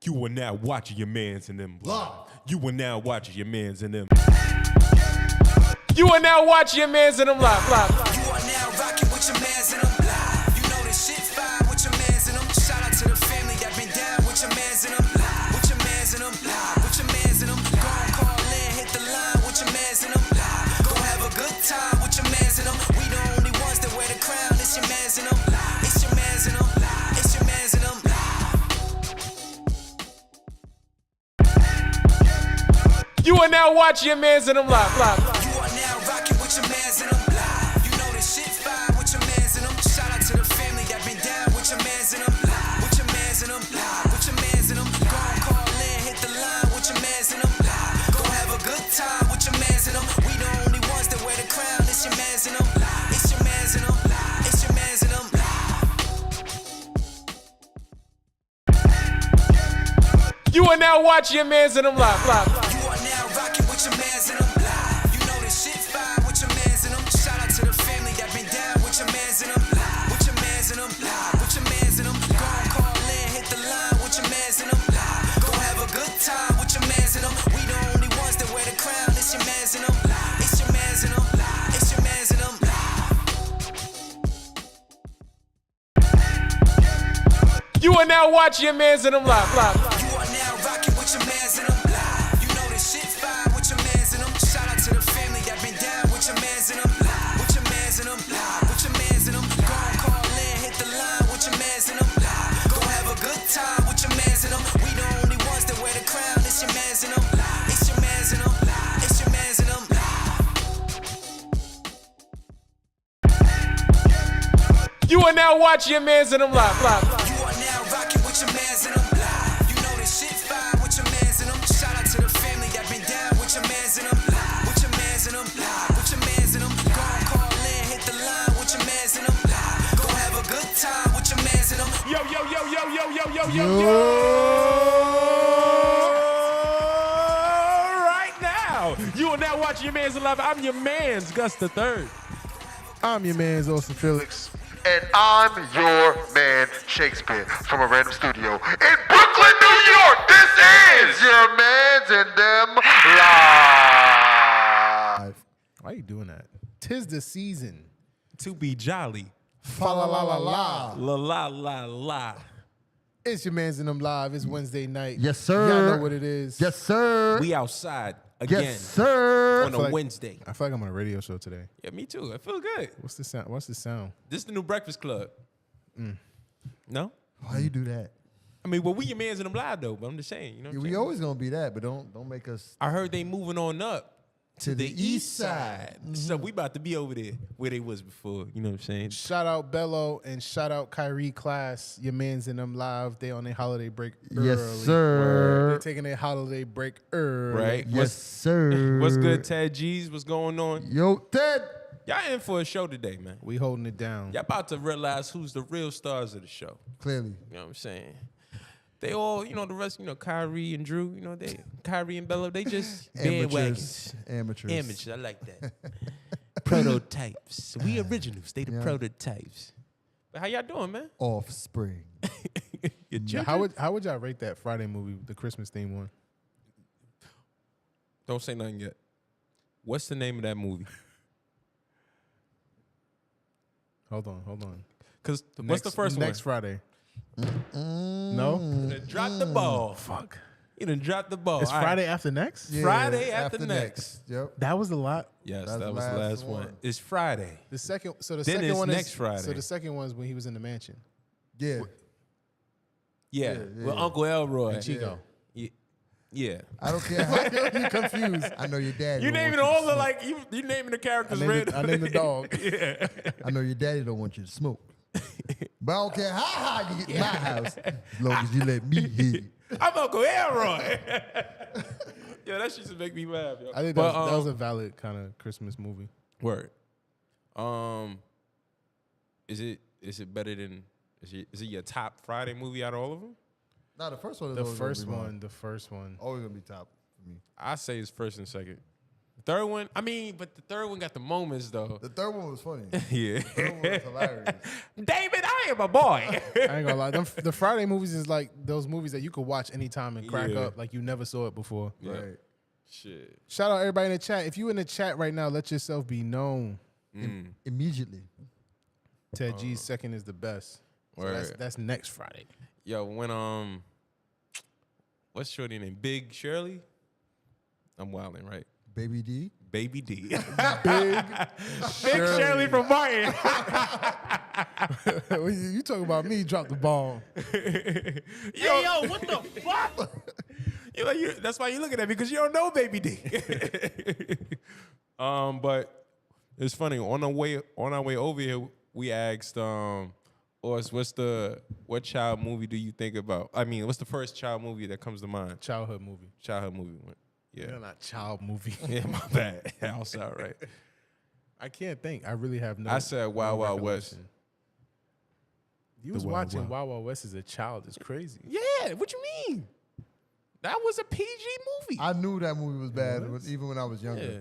You are now watching your mans and them. You are now watching your mans and them. You are now watching your mans and them live. You are now rocking with your mans and them live. You know this shit fire with your mans and them. Shout out to the family that been down with your mans and them live. With your mans and them live. With your mans and them. Go and call in, hit the line with your mans and them live. Go have a good time with your mans and them. We the only ones that wear the crown. It's your mans and them. It's your mans and them. It's your mans and them. You are now watching your mans and them live. You are now rocking with your mans and them live. You know this shit fire with your mans and them. Shout out to the family that been down with your mans and them live. With your mans and them live. With your mans and them. Go and call in, hit the line with your mans and them live. Go have a good time with your mans and them. We the only ones that wear the crown. It's your mans and them. It's your mans and them. It's your mans and them. You are now watching your mans and them live. You are now rocking with your mans and them live. You know this shit fire with your mans and them. Shout out to the family that been down with your mans and them live. With your mans and them live. With your mans and them. Go and call in, hit the line with your mans and them live. Go have a good time with your mans and them. We the only ones that wear the crown. It's your mans and them. It's your mans and them. It's your mans and them. You are now watching your mans and them live. You are now rocking with your mans and them live. You know this shit fire with your mans and them. Shout out to the family that been down with your mans and them live. With your mans and them live. With your mans and them. Go and call in, hit the line with your mans and them live. Go have a good time with your mans and them. We the only ones that wear the crown. It's your mans and them. It's your mans and them. It's your mans and them. You are now watching your mans and them live. You are now rocking with your mans and them live. You know this shit fire with your mans and them. Shout out to the family that been down with your mans and them live. With your mans and them live. With your mans and them. Go and call in, hit the line with your mans and them live. Go have a good time with your mans and them. Yo. Right now, you are now watching your mans and live. I'm your mans, Gus the Third. I'm your man's Austin Felix. And I'm your man, Shakespeare, from a random studio in Brooklyn, New York. This is your man's and them live. Why are you doing that? 'Tis the season. To be jolly. Fa la la la la. La la la la. It's your man's and them live. It's Wednesday night. Yes, sir. Y'all know what it is. Yes, sir. We outside again Yes, sir. on a Wednesday. I feel like I'm on a radio show today. Yeah, me too. I feel good. What's the sound? What's the sound? This is the new Breakfast Club. No? Why you do that? I mean, well, we your mans and them live though, but I'm just saying, you know what I'm We saying? always gonna be that, but don't make us I heard they moving on up to the east side. So we about to be over there where they was before, you know what I'm saying? Shout out Bello and shout out Kyrie Class. Your man's and them live. They on their holiday break early. Yes, sir. They're taking their holiday break early. Right? Yes, sir. What's good, Ted G's? What's going on? Yo, Ted. Y'all in for a show today, man. We holding it down. Y'all about to realize who's the real stars of the show. Clearly. You know what I'm saying? They all, you know, the rest, you know, Kyrie and Drew, you know, Kyrie and Bello, they just bandwagons. Amateurs. Amateurs, I like that. Prototypes. We originals, they the prototypes. But how y'all doing, man? Offspring. Yeah, how would y'all rate that Friday movie, the Christmas theme one? Don't say nothing yet. What's the name of that movie? Hold on. Because what's the first one? Next Friday. No? You done dropped the ball. Fuck. You done dropped the ball. It's All right. Friday after next? Yeah, Friday after next. Yep. That was a lot. Yes, That's that was the last one. one. It's Friday. The second Then second it's one next is Friday. So the second one is when he was in the mansion. Yeah. Yeah, yeah, with yeah. Uncle Elroy. And Chico. Yeah. I don't care how you confused. I know your daddy. You don't naming want all to the, smoke. like, you naming the characters I named the dog. Yeah. I know your daddy don't want you to smoke. But I don't care how high you get in my house, as long as you let me hit. I'm Uncle Elroy. Yo, that shit just make me laugh, yo. I think that was a valid kind of Christmas movie. Word. Is it better than, is it your top Friday movie out of all of them? No, the first one is The always first gonna be one, mine. the first one. Always gonna be top for me. I say it's first and second. The third one, I mean, but the third one got the moments though. The third one was funny. Yeah. The third one was hilarious. David, I Ryan, my boy. I ain't gonna lie. The Friday movies is like those movies that you could watch anytime and crack Yeah. up like you never saw it before. Yeah. Right. Shit. Shout out everybody in the chat. If you in the chat right now, let yourself be known. Immediately. Ted G's second is the best. So Word. that's next Friday. Yo, when what's shorty name? Big Shirley? I'm wilding, right? Baby D. Baby D. Big Shirley from Martin. you talking about me? Drop the ball. Yo, what the fuck? That's why you looking at me, because you don't know Baby D. But it's funny. On our way over here, we asked us, what child movie do you think about? I mean, what's the first child movie that comes to mind? Childhood movie. Childhood movie. Yeah. They're not child movie. Yeah, my bad. Outside, right? I can't think. I really have no. I said Wild no Wild West. recollection. You was Wild watching Wild. Wild Wild West as a child. It's crazy. Yeah, what you mean? That was a PG movie. I knew that movie was bad even when I was younger. Yeah.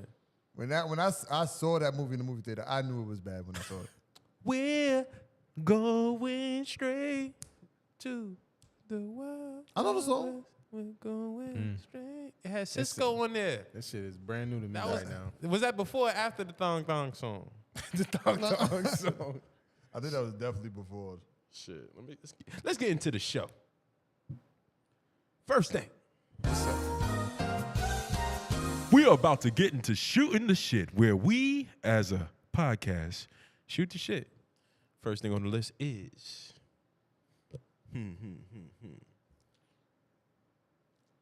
When I saw that movie in the movie theater, I knew it was bad when I saw it. We're going straight to the wild. I know the song. West. We're going straight. It had Cisco on there. That shit is brand new to me That right now. Was that before or after the Thong Thong song? The Thong Thong song. I think that was definitely before. Shit. Let's get into the show. First thing. We are about to get into shooting the shit, where we, as a podcast, shoot the shit. First thing on the list is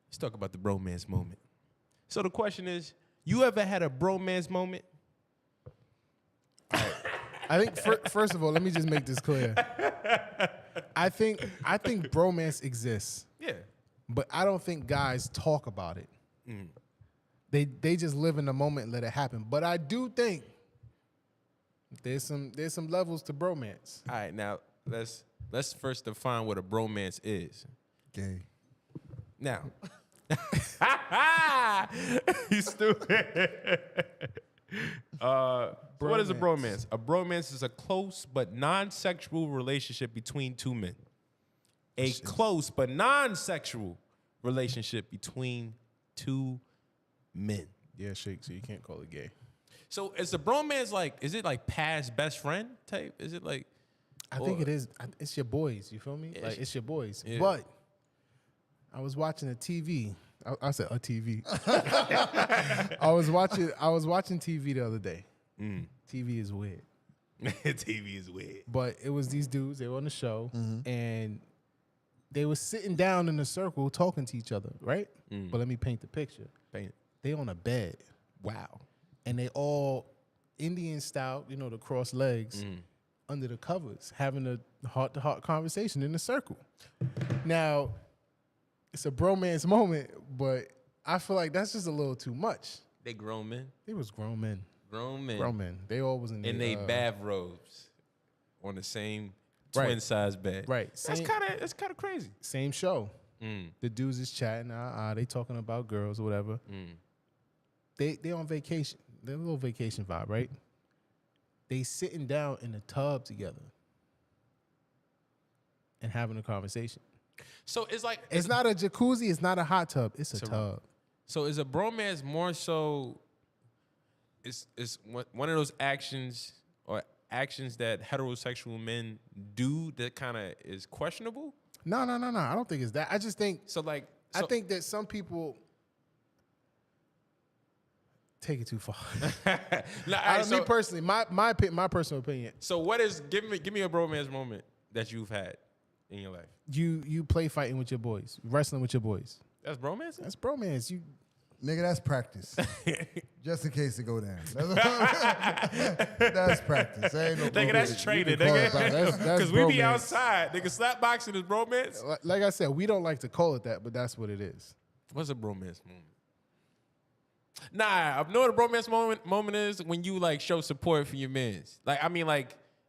let's talk about the bromance moment. So the question is, you ever had a bromance moment? I think first of all, let me just make this clear. I think bromance exists, Yeah. but I don't think guys talk about it. They just live in the moment and let it happen. But I do think there's some levels to bromance. All right, now let's first define what a bromance is. Gay. Now, you stupid. What is a bromance? A bromance is a close but non-sexual relationship between two men. A close but non-sexual relationship between two men. Yeah, Shake, so you can't call it gay. So is a bromance is it like past best friend type? Is it like? I think it is. It's your boys. You feel me? Yeah, Like it's your boys. yeah. But I was watching a TV. I said a TV. I was watching TV the other day. TV is weird. TV is weird. But it was these dudes. They were on the show, and they were sitting down in a circle talking to each other, right? But let me paint the picture. Paint. They on a bed. Wow. And they all Indian style, the cross legs under the covers, having a heart-to-heart conversation in a circle. Now, it's a bromance moment, but I feel like that's just a little too much. They grown men. It was grown men. Grown men. Grown men. They all was in They bathrobes on the same Right. twin size bed. Right. That's kind of crazy. Same show. The dudes is chatting. They talking about girls or whatever. They on vacation. They're a little vacation vibe, right? They sitting down in the tub together and having a conversation. So it's like It's not a jacuzzi. It's not a hot tub. It's a tub. So is a bromance more so? It's one of those actions that heterosexual men do that kind of is questionable. No. I don't think it's that. I just think I So think that some people take it too far. Me personally, my personal opinion. So what is give me a bromance moment that you've had in your life? You play fighting with your boys, wrestling with your boys. That's bromance. That's bromance. You Nigga, that's practice. Just in case it go down. That's practice. That ain't no Nigga, that's bromance. training, You can call it nigga. that. That's Because we be bromance. outside. Nigga, slap boxing is bromance. Like I said, we don't like to call it that, but that's what it is. What's a bromance moment? Nah, I know what a bromance moment is when you like show support for your mans.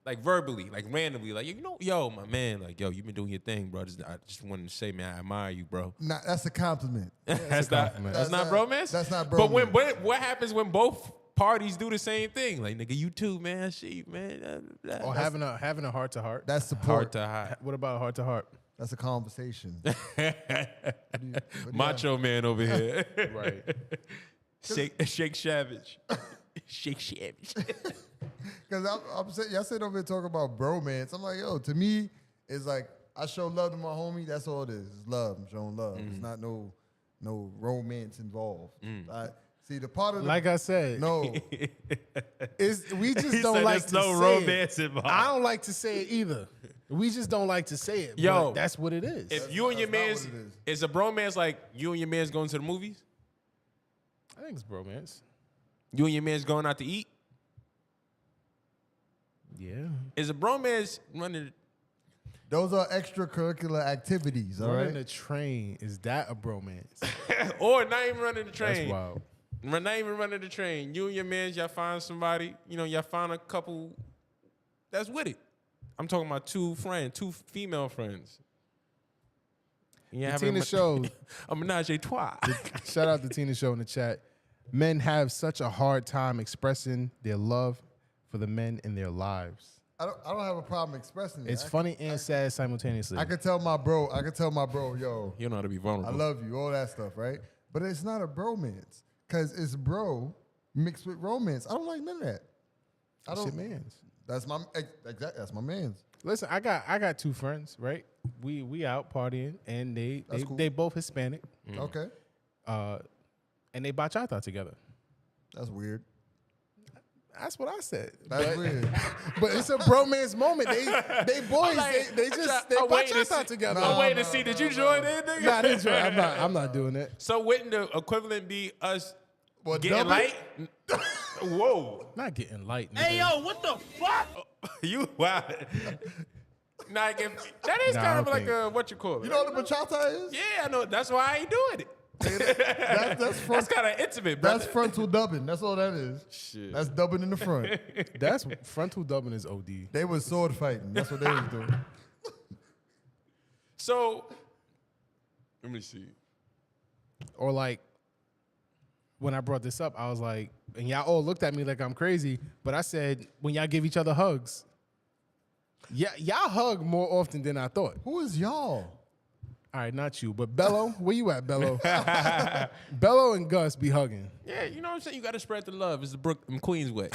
Like verbally, like randomly, like yo, my man, like yo, you been doing your thing, bro. I just wanted to say, man, I admire you, bro. Nah, that's a compliment. That's not bromance. That's not But bromance. what happens when both parties do the same thing. Like, nigga, you too, man. I see you, man. Or having a heart to heart. That's support. Heart to heart. What about a heart to heart? That's a conversation. Macho man over here. Right. Shake Savage. Shake Savage. Because y'all sitting over here talking about bromance. I'm like, yo, to me, it's like I show love to my homie. That's all it is. It's love. I'm showing love. It's not no romance involved. See, the part of the, Like I said, no, we just He don't said like there's to no say romance it. involved. I don't like to say it either. We just don't like to say it. Yo, but that's what it is. If you and your that's not man's, what it is a bromance like you and your man's going to the movies? I think it's bromance. You and your man's going out to eat? Yeah. Is a bromance running? those are extracurricular activities. All Running right. a train, is that a bromance? Or not even running the That's train? wild. Not even running the train. You and your man's, y'all find somebody, y'all find a couple that's with it. I'm talking about two female friends. Yeah, Tina Show. a menage a trois. Shout out to Tina Show in the chat. Men have such a hard time expressing their love for the men in their lives. I don't have a problem expressing it. It's funny and sad simultaneously. I could tell my bro, yo, You know how to be I vulnerable. love you, all that stuff, right? But it's not a bromance because it's bro mixed with romance. I don't like none of that. I That's don't. your man's. That's my That's my man's. Listen, I got two friends, right? We out partying, and they cool. they both Hispanic, Okay, and they bachata together. that's weird. That's what I said. That's weird. But it's a bromance moment. They boys. They bachata together. I'm waiting to see. Did you join in, nigga? Nah, I didn't join. I'm not doing it. So wouldn't the equivalent be us What, getting double? light? Whoa. Not getting light. Nigga. Hey, yo, what the fuck? You wow. Nah, that is Nah, I kind of don't like think- a, what you call it? You know what the bachata is? Yeah, I know. That's why I ain't doing it. That's That's kind of intimate, bro. That's frontal dubbing. That's all that is. Shit. That's dubbing in the front. That's frontal dubbing is OD. They was sword fighting. That's what they was doing. So, let me see. Or like when I brought this up, I was like, and y'all all looked at me like I'm crazy, but I said when y'all give each other hugs, yeah, y'all hug more often than I thought. Who is y'all? All right, not you, but Bello, where you at, Bello? Bello and Gus be hugging. Yeah, you know what I'm saying? You got to spread the love. It's the Brooklyn Queens way.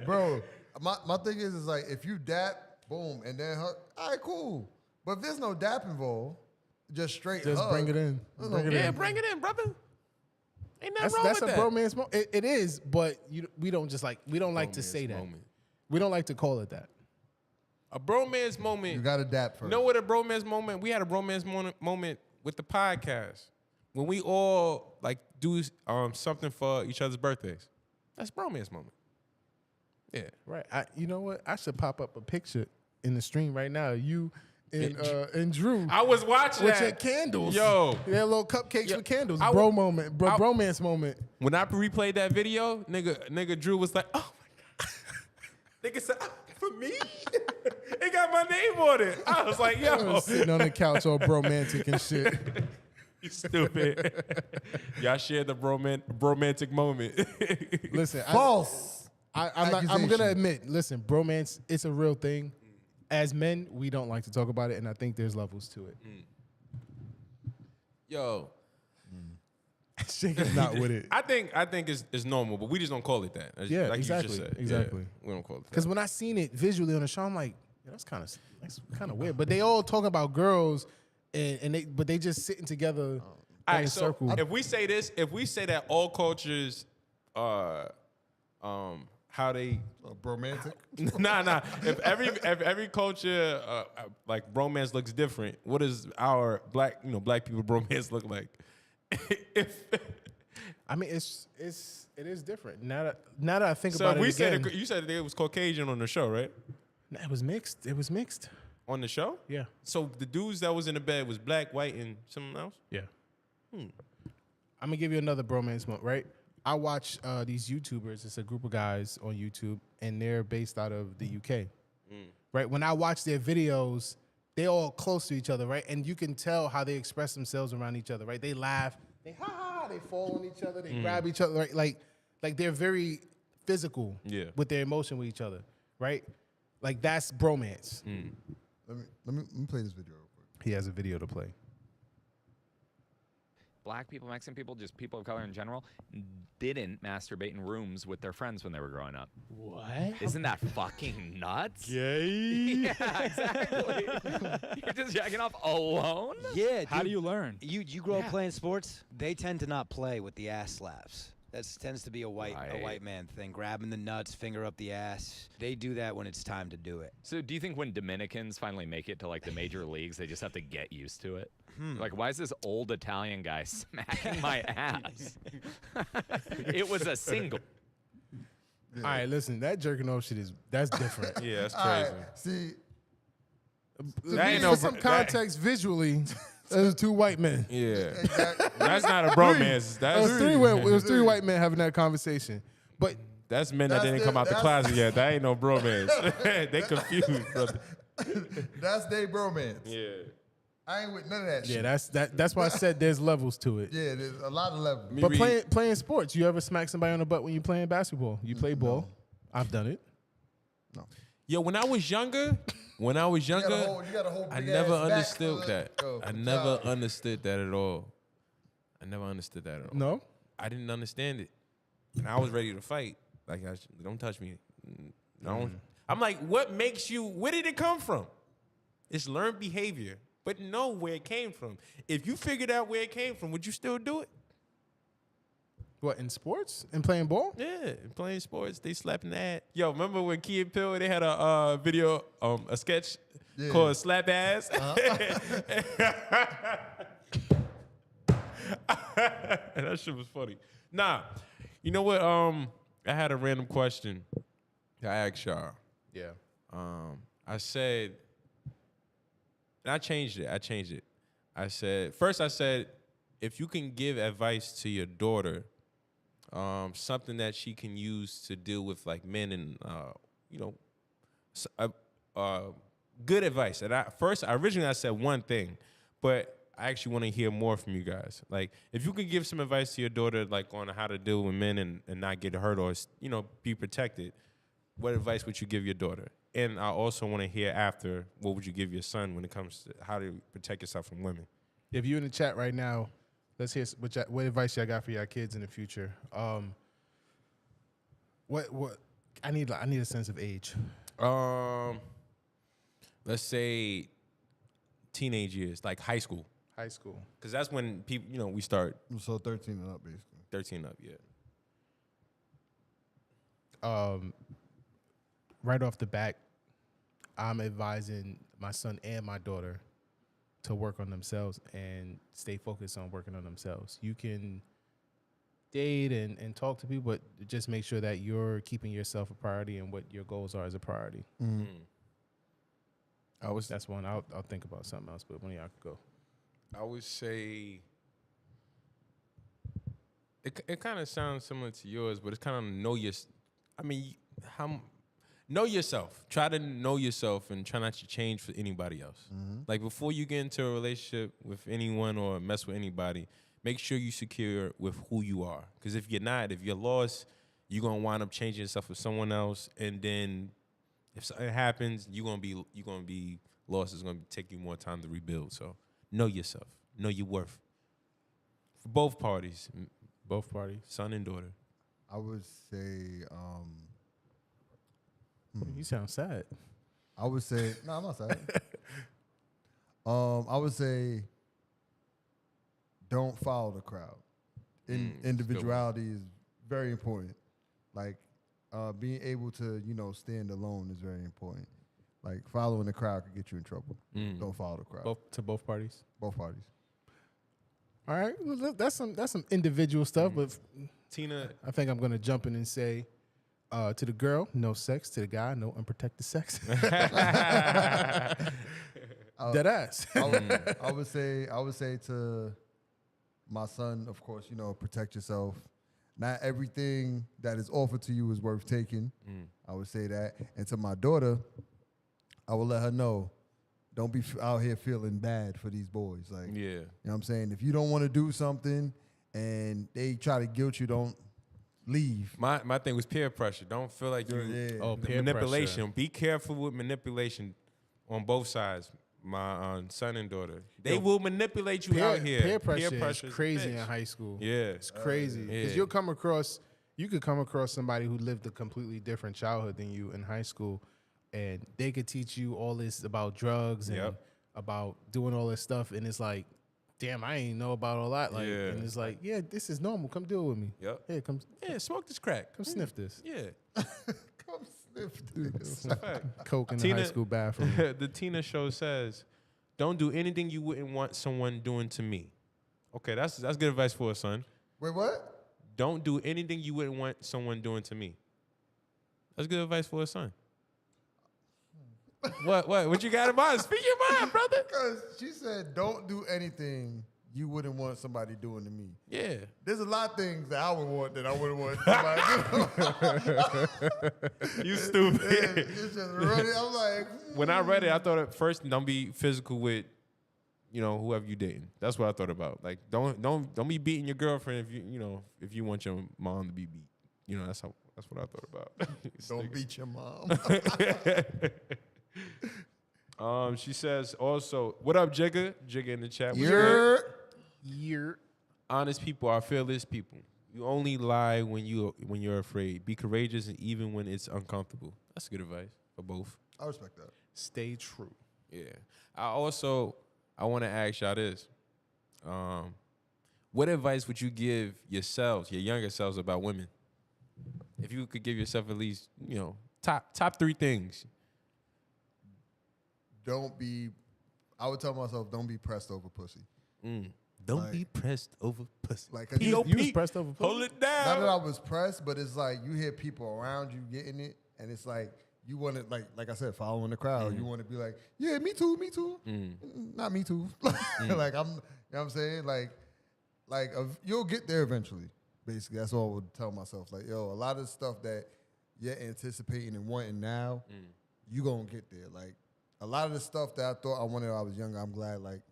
Bro, my thing is like if you dap, boom, and then hug, all right, cool. But if there's no dap involved, just straight Just hug. bring it in. Bring it Yeah, in. bring it in, brother. Ain't nothing wrong That's with a that. bromance moment. It is, but we don't just like to Bromance say that. moment. We don't like to call it that. A bromance moment. You got to dap first. You know what a bromance moment? We had a bromance moment with the podcast when we all like do something for each other's birthdays. That's a bromance moment. Yeah. Right. You know what? I should pop up a picture in the stream right now. You and Drew. I was watching with that. your candles. Yo. Yeah, little cupcakes with candles. I Bro w- moment. Bromance moment. When I replayed that video, nigga Drew was like, oh my God. Nigga said, oh, for me? It got my name on it. I was like, yo. Sitting on the couch all bromantic and shit. You stupid. Y'all shared the bromantic moment. Listen, False. I'm accusation. gonna admit. Listen, bromance, it's a real thing. As men, we don't like to talk about it, and I think there's levels to it. Yo. Shake is not with it. I think it's normal, but we just don't call it that. Yeah, like exactly, You just said. exactly. Yeah, we don't call it that. Because when I seen it visually on the show, I'm like, yeah, that's kind of weird. But they all talking about girls, but they just sitting together in All a right, so circle. if we say this, if we say that all cultures, how they Bromantic. nah. If every culture like romance looks different, what does our black people romance look like? I mean, it is different. Now that I think So about we it again, said you said it was Caucasian on the show, right? nah, it was mixed. It was mixed. On the show? Yeah. So the dudes that was in the bed was black, white, and something else? Yeah. I'm gonna give you another bromance moment, right? I watch these YouTubers. It's a group of guys on YouTube, and they're based out of the UK. Right? When I watch their videos, they all close to each other, right? And you can tell how they express themselves around each other, right? They laugh, they ha ha, they fall on each other, they grab each other, right? Like Like they're very physical with their emotion with each other, right? Like that's bromance. Let me play this video real quick. He has a video to play. Black people, Mexican people, just people of color in general, didn't masturbate in rooms with their friends when they were growing up. What? Isn't that fucking nuts? Gay? Yeah, exactly. You're just jacking off alone? Yeah. How do you learn? You grow up playing sports? They tend to not play with the ass slaps. That tends to be a white man thing. Grabbing the nuts, finger up the ass. They do that when it's time to do it. So do you think when Dominicans finally make it to like the major leagues, they just have to get used to it? Like, why is this old Italian guy smacking my ass? It was a single. All right, listen, that jerking off shit that's different. Yeah, that's All crazy. right, see, That ain't For no some that- context visually, there's two white men. Yeah, exactly. that's not a bromance. It was three white men having that conversation. But That's men that That's didn't the- come out the that's- closet yet. That ain't no bromance. They confused, brother. That's they bromance. Yeah. I ain't with none of that yeah, shit. that's why I said there's levels to it. Yeah, there's a lot of levels. But read- playing sports, you ever smack somebody on the butt when you playing basketball? You play ball. I've done it. Yo, when I was younger, You got a I whole big never ass back understood for that. the- I for never child. understood that at all. I never understood that at all. No? I didn't understand it. And I was ready to fight. Like, don't touch me. No. I'm like, what makes you, where did it come from? It's learned behavior, but know where it came from. If you figured out where it came from, would you still do it? What, in sports? And playing ball? Yeah, playing sports, they slapping that. Yo, remember when Key and Peele, they had a video, a sketch called Slap Ass? And that shit was funny. Nah, you know what? I had a random question to ask y'all. Yeah. I said, and I changed it. I said, if you can give advice to your daughter, something that she can use to deal with like men and good advice. And originally I said one thing, but I actually want to hear more from you guys. Like, if you could give some advice to your daughter, like on how to deal with men and not get hurt or be protected, what advice would you give your daughter? And I also want to hear after, what would you give your son when it comes to how to protect yourself from women? If you're in the chat right now, let's hear what advice y'all got for y'all kids in the future. What I need a sense of age. Let's say teenage years, like high school, High school. because that's when people, we start So 13 and up, basically. 13 up. Yeah. Right off the bat, I'm advising my son and my daughter to work on themselves and stay focused on working on themselves. You can date and talk to people, but just make sure that you're keeping yourself a priority and what your goals are as a priority. That's one. I'll think about something else, but one of y'all could go. I would say it kind of sounds similar to yours, but it's kind of know yourself. Try to know yourself and try not to change for anybody else. Like, before you get into a relationship with anyone or mess with anybody, make sure you secure with who you are. Because if you're not, if you're lost, you're gonna wind up changing yourself with someone else, and then if something happens, you're gonna be lost. It's gonna take you more time to rebuild. So know yourself, know your worth. For both parties, son and daughter. I would say, You sound sad. no, I'm not sad. I would say, don't follow the crowd. Individuality is very important. Like, being able to, stand alone is very important. Like, following the crowd could get you in trouble. Don't follow the crowd. Both parties. Both parties. All right, well, that's some individual stuff, but Tina, I think I'm gonna jump in and say, to the girl, no sex. To the guy, no unprotected sex. Dead ass. I would say to my son, of course, protect yourself. Not everything that is offered to you is worth taking. I would say that. And to my daughter, I will let her know, don't be out here feeling bad for these boys. Like, yeah. you know what I'm saying? If you don't want to do something and they try to guilt you, don't leave. My thing was peer pressure. Don't feel like you. Yeah. Oh, the peer manipulation. pressure. Be careful with manipulation on both sides. My son and daughter, they will manipulate you out here. Peer pressure is is crazy bitch. in high school. Yeah, It's crazy because yeah. you could come across somebody who lived a completely different childhood than you in high school, and they could teach you all this about drugs and about doing all this stuff, and it's like, damn, I ain't know about all that. Like, Yeah. and it's like, yeah, this is normal. Come deal with me. Yep. Yeah, come Smoke this crack. come sniff this. Yeah, Come sniff this. Coke in the high school bathroom. The Tina show says, "Don't do anything you wouldn't want someone doing to me." Okay, that's good advice for a son. Wait, what? Don't do anything you wouldn't want someone doing to me. That's good advice for a son. What you got in mind? Speak your mind, brother. Because she said, don't do anything you wouldn't want somebody doing to me. Yeah. There's a lot of things that I would want that I wouldn't want somebody doing. You stupid. It's just running. I'm like, When I read it, I thought at first, don't be physical with, whoever you dating. That's what I thought about. Like, don't be beating your girlfriend if you want your mom to be beat. That's what I thought about. don't beat your mom. She says also, what up, Jigga? Jigga in the chat. What's You're Year. Honest people are fearless people. You only lie when you're afraid. Be courageous and even when it's uncomfortable. That's good advice for both. I respect that. Stay true. Yeah. I want to ask y'all this. What advice would you give yourselves, your younger selves, about women? If you could give yourself at least, top 3 things. I would tell myself, don't be pressed over pussy. Don't be pressed over pussy. Like, 'cause You was pressed over pussy? Hold it down. Not that I was pressed, but it's like you hear people around you getting it, and it's like you want to, like I said, following the crowd. You want to be like, yeah, me too. Not me too. Like you know what I'm saying? Like you'll get there eventually. Basically, that's all I would tell myself. Like, yo, a lot of stuff that you're anticipating and wanting now, you gonna get there. Like a lot of the stuff that I thought I wanted when I was younger, I'm glad like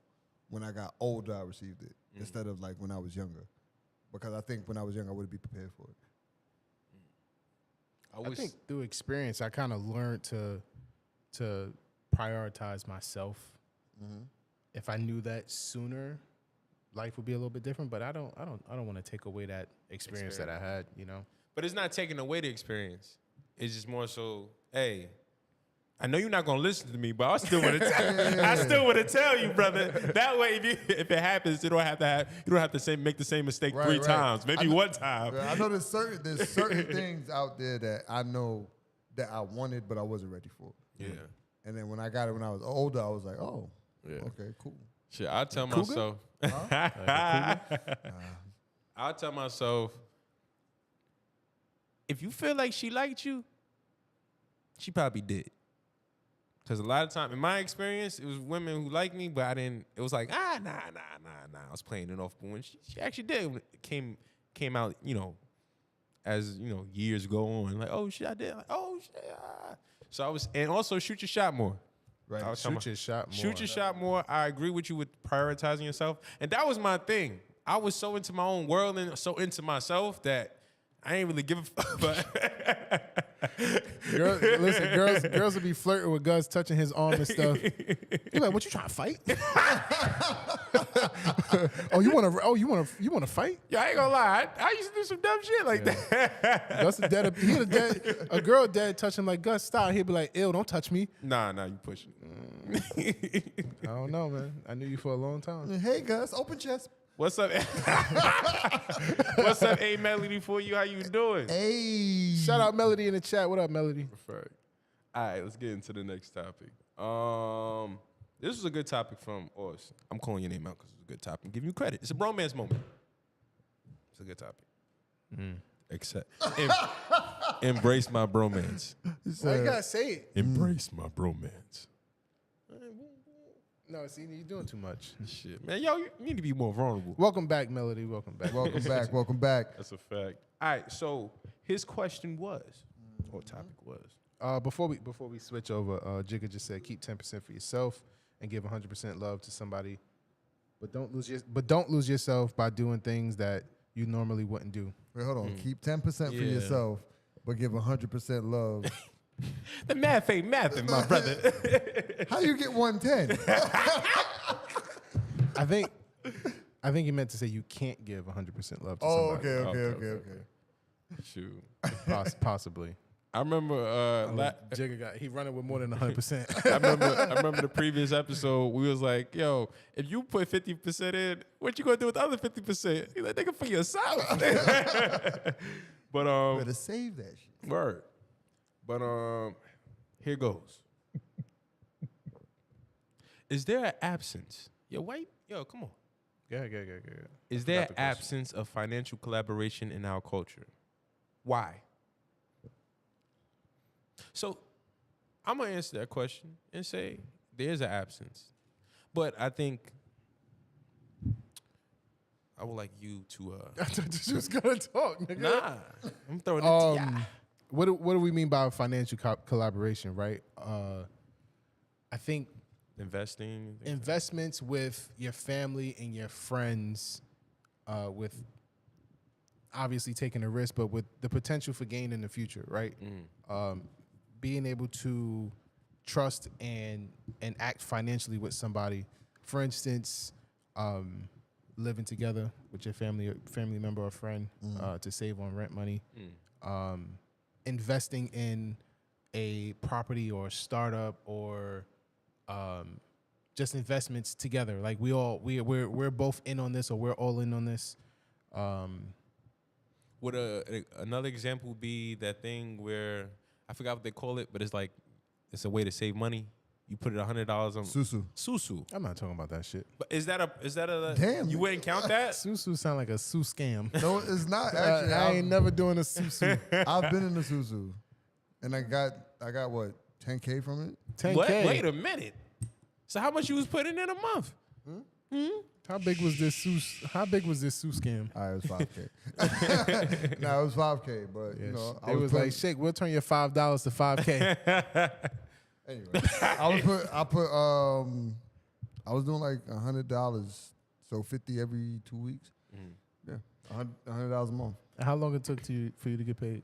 when I got older I received it instead of like when I was younger. Because I think when I was young, I would be prepared for it. I think through experience, I kind of learned to prioritize myself. If I knew that sooner, life would be a little bit different. But I don't want to take away that experience that I had. But it's not taking away the experience. It's just more so, hey, I know you're not gonna listen to me, but I still want to tell you, brother. That way, if it happens, you don't have to make the same mistake 3 times, maybe one time. I know there's certain things out there that I know that I wanted, but I wasn't ready for. Yeah. And then when I got it when I was older, I was like, oh, okay, cool. Shit, I tell myself. I'll tell myself, if you feel like she liked you, she probably did. Because a lot of time, in my experience, it was women who liked me, but I didn't. It was like, nah. I was playing it off. But when she actually did, when it came out, as years go on, like, oh shit, I did. Like, oh shit. So I was, and also shoot your shot more. Right. Shoot your shot more. Shoot your shot more. I agree with you with prioritizing yourself, and that was my thing. I was so into my own world and so into myself that I ain't really give a fuck. But girls will be flirting with Gus, touching his arm and stuff. You're like, what, you trying to fight? You want to fight? Yeah, I ain't gonna lie. I used to do some dumb shit like that. Gus is dead. A girl dead touch him like, Gus, stop. He'll be like, ew, don't touch me. Nah, you pushing. I don't know, man. I knew you for a long time. Hey, Gus, open chest. What's up? What's up, A Melody, for you? How you doing? Hey. Shout out Melody in the chat. What up, Melody? Perfect. All right, let's get into the next topic. This was a good topic from us. I'm calling your name out because it's a good topic. I'm giving you credit. It's a bromance moment. It's a good topic. Except embrace my bromance. Why you gotta say it? Embrace my bromance. No, see, you're doing too much. Shit, man, yo, you need to be more vulnerable. Welcome back, Melody. Welcome back. Welcome back. That's a fact. All right, so his question was, or topic was, Before we switch over, Jigga just said keep 10% for yourself and give 100% love to somebody, but don't lose yourself by doing things that you normally wouldn't do. Wait, hold on. Keep 10% for Yeah. yourself, but give 100% love. The math ain't mathing, my brother. How you get 110? I think you meant to say you can't give 100% love to Oh, somebody. okay. Shoot. Possibly. I remember Jigga he running with more than 100%. I remember the previous episode. We was like, "Yo, if you put 50% in, what you gonna do with the other 50%?" He's like, "Nigga, for yourself." But Better save that shit. word. But here goes. Is there an absence? Yo, come on. Yeah. Is there an absence of financial collaboration in our culture? Why? So I'm going to answer that question and say there's an absence. But I think I would like you to... I thought you was going to talk, nigga. Nah, I'm throwing it to ya. What do we mean by financial collaboration, right? I think Investing. investments with your family and your friends, with obviously taking a risk, but with the potential for gain in the future, right? Being able to trust and act financially with somebody. For instance, living together with your family member or friend to save on rent money. Investing in a property or a startup or just investments together. Like we're both in on this or we're all in on this. Would another example be that thing where I forgot what they call it, but it's like it's a way to save money. You put it $100 on Susu. I'm not talking about that shit. But is that a Damn. you wouldn't count that? Susu sound like a Sue scam. No, it's not actually. I ain't never doing a Susu. I've been in the Suzu, and I got what 10K from it. 10K. What? Wait a minute. So how much you was putting in a month? How big was this Sue scam? All right, it was 5K. No, it was 5K, but you know, It was like, Shake, we'll turn your $5 to 5K. anyway, I was doing like $100, so 50 every 2 weeks. Yeah, $100 a month. How long it took for you to get paid?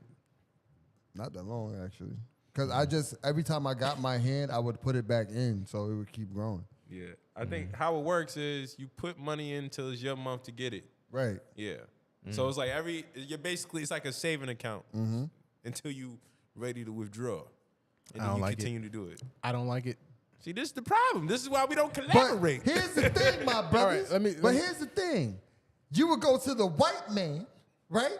Not that long actually, because every time I got my hand, I would put it back in, so it would keep growing. Yeah. I think how it works is you put money in until it's your month to get it. Right. Yeah. So it's like it's like a saving account until you ready to withdraw. And then you continue to do it. I don't like it. See, this is the problem. This is why we don't But collaborate. here's the thing, my brothers. let me- here's the thing. You would go to the white man, right?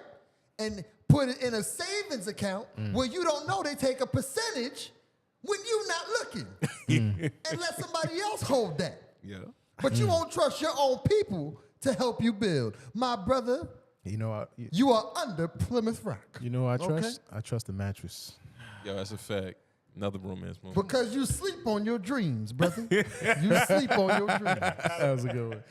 And put it in a savings account where you don't know they take a percentage when you're not looking. And let somebody else hold that. Yeah. But you won't trust your own people to help you build. My brother, You know, you are under Plymouth Rock. you know, I trust. Okay. I trust the mattress. Yo, that's a fact. Another romance moment. Because you sleep on your dreams, brother. You sleep on your dreams. That was a good one.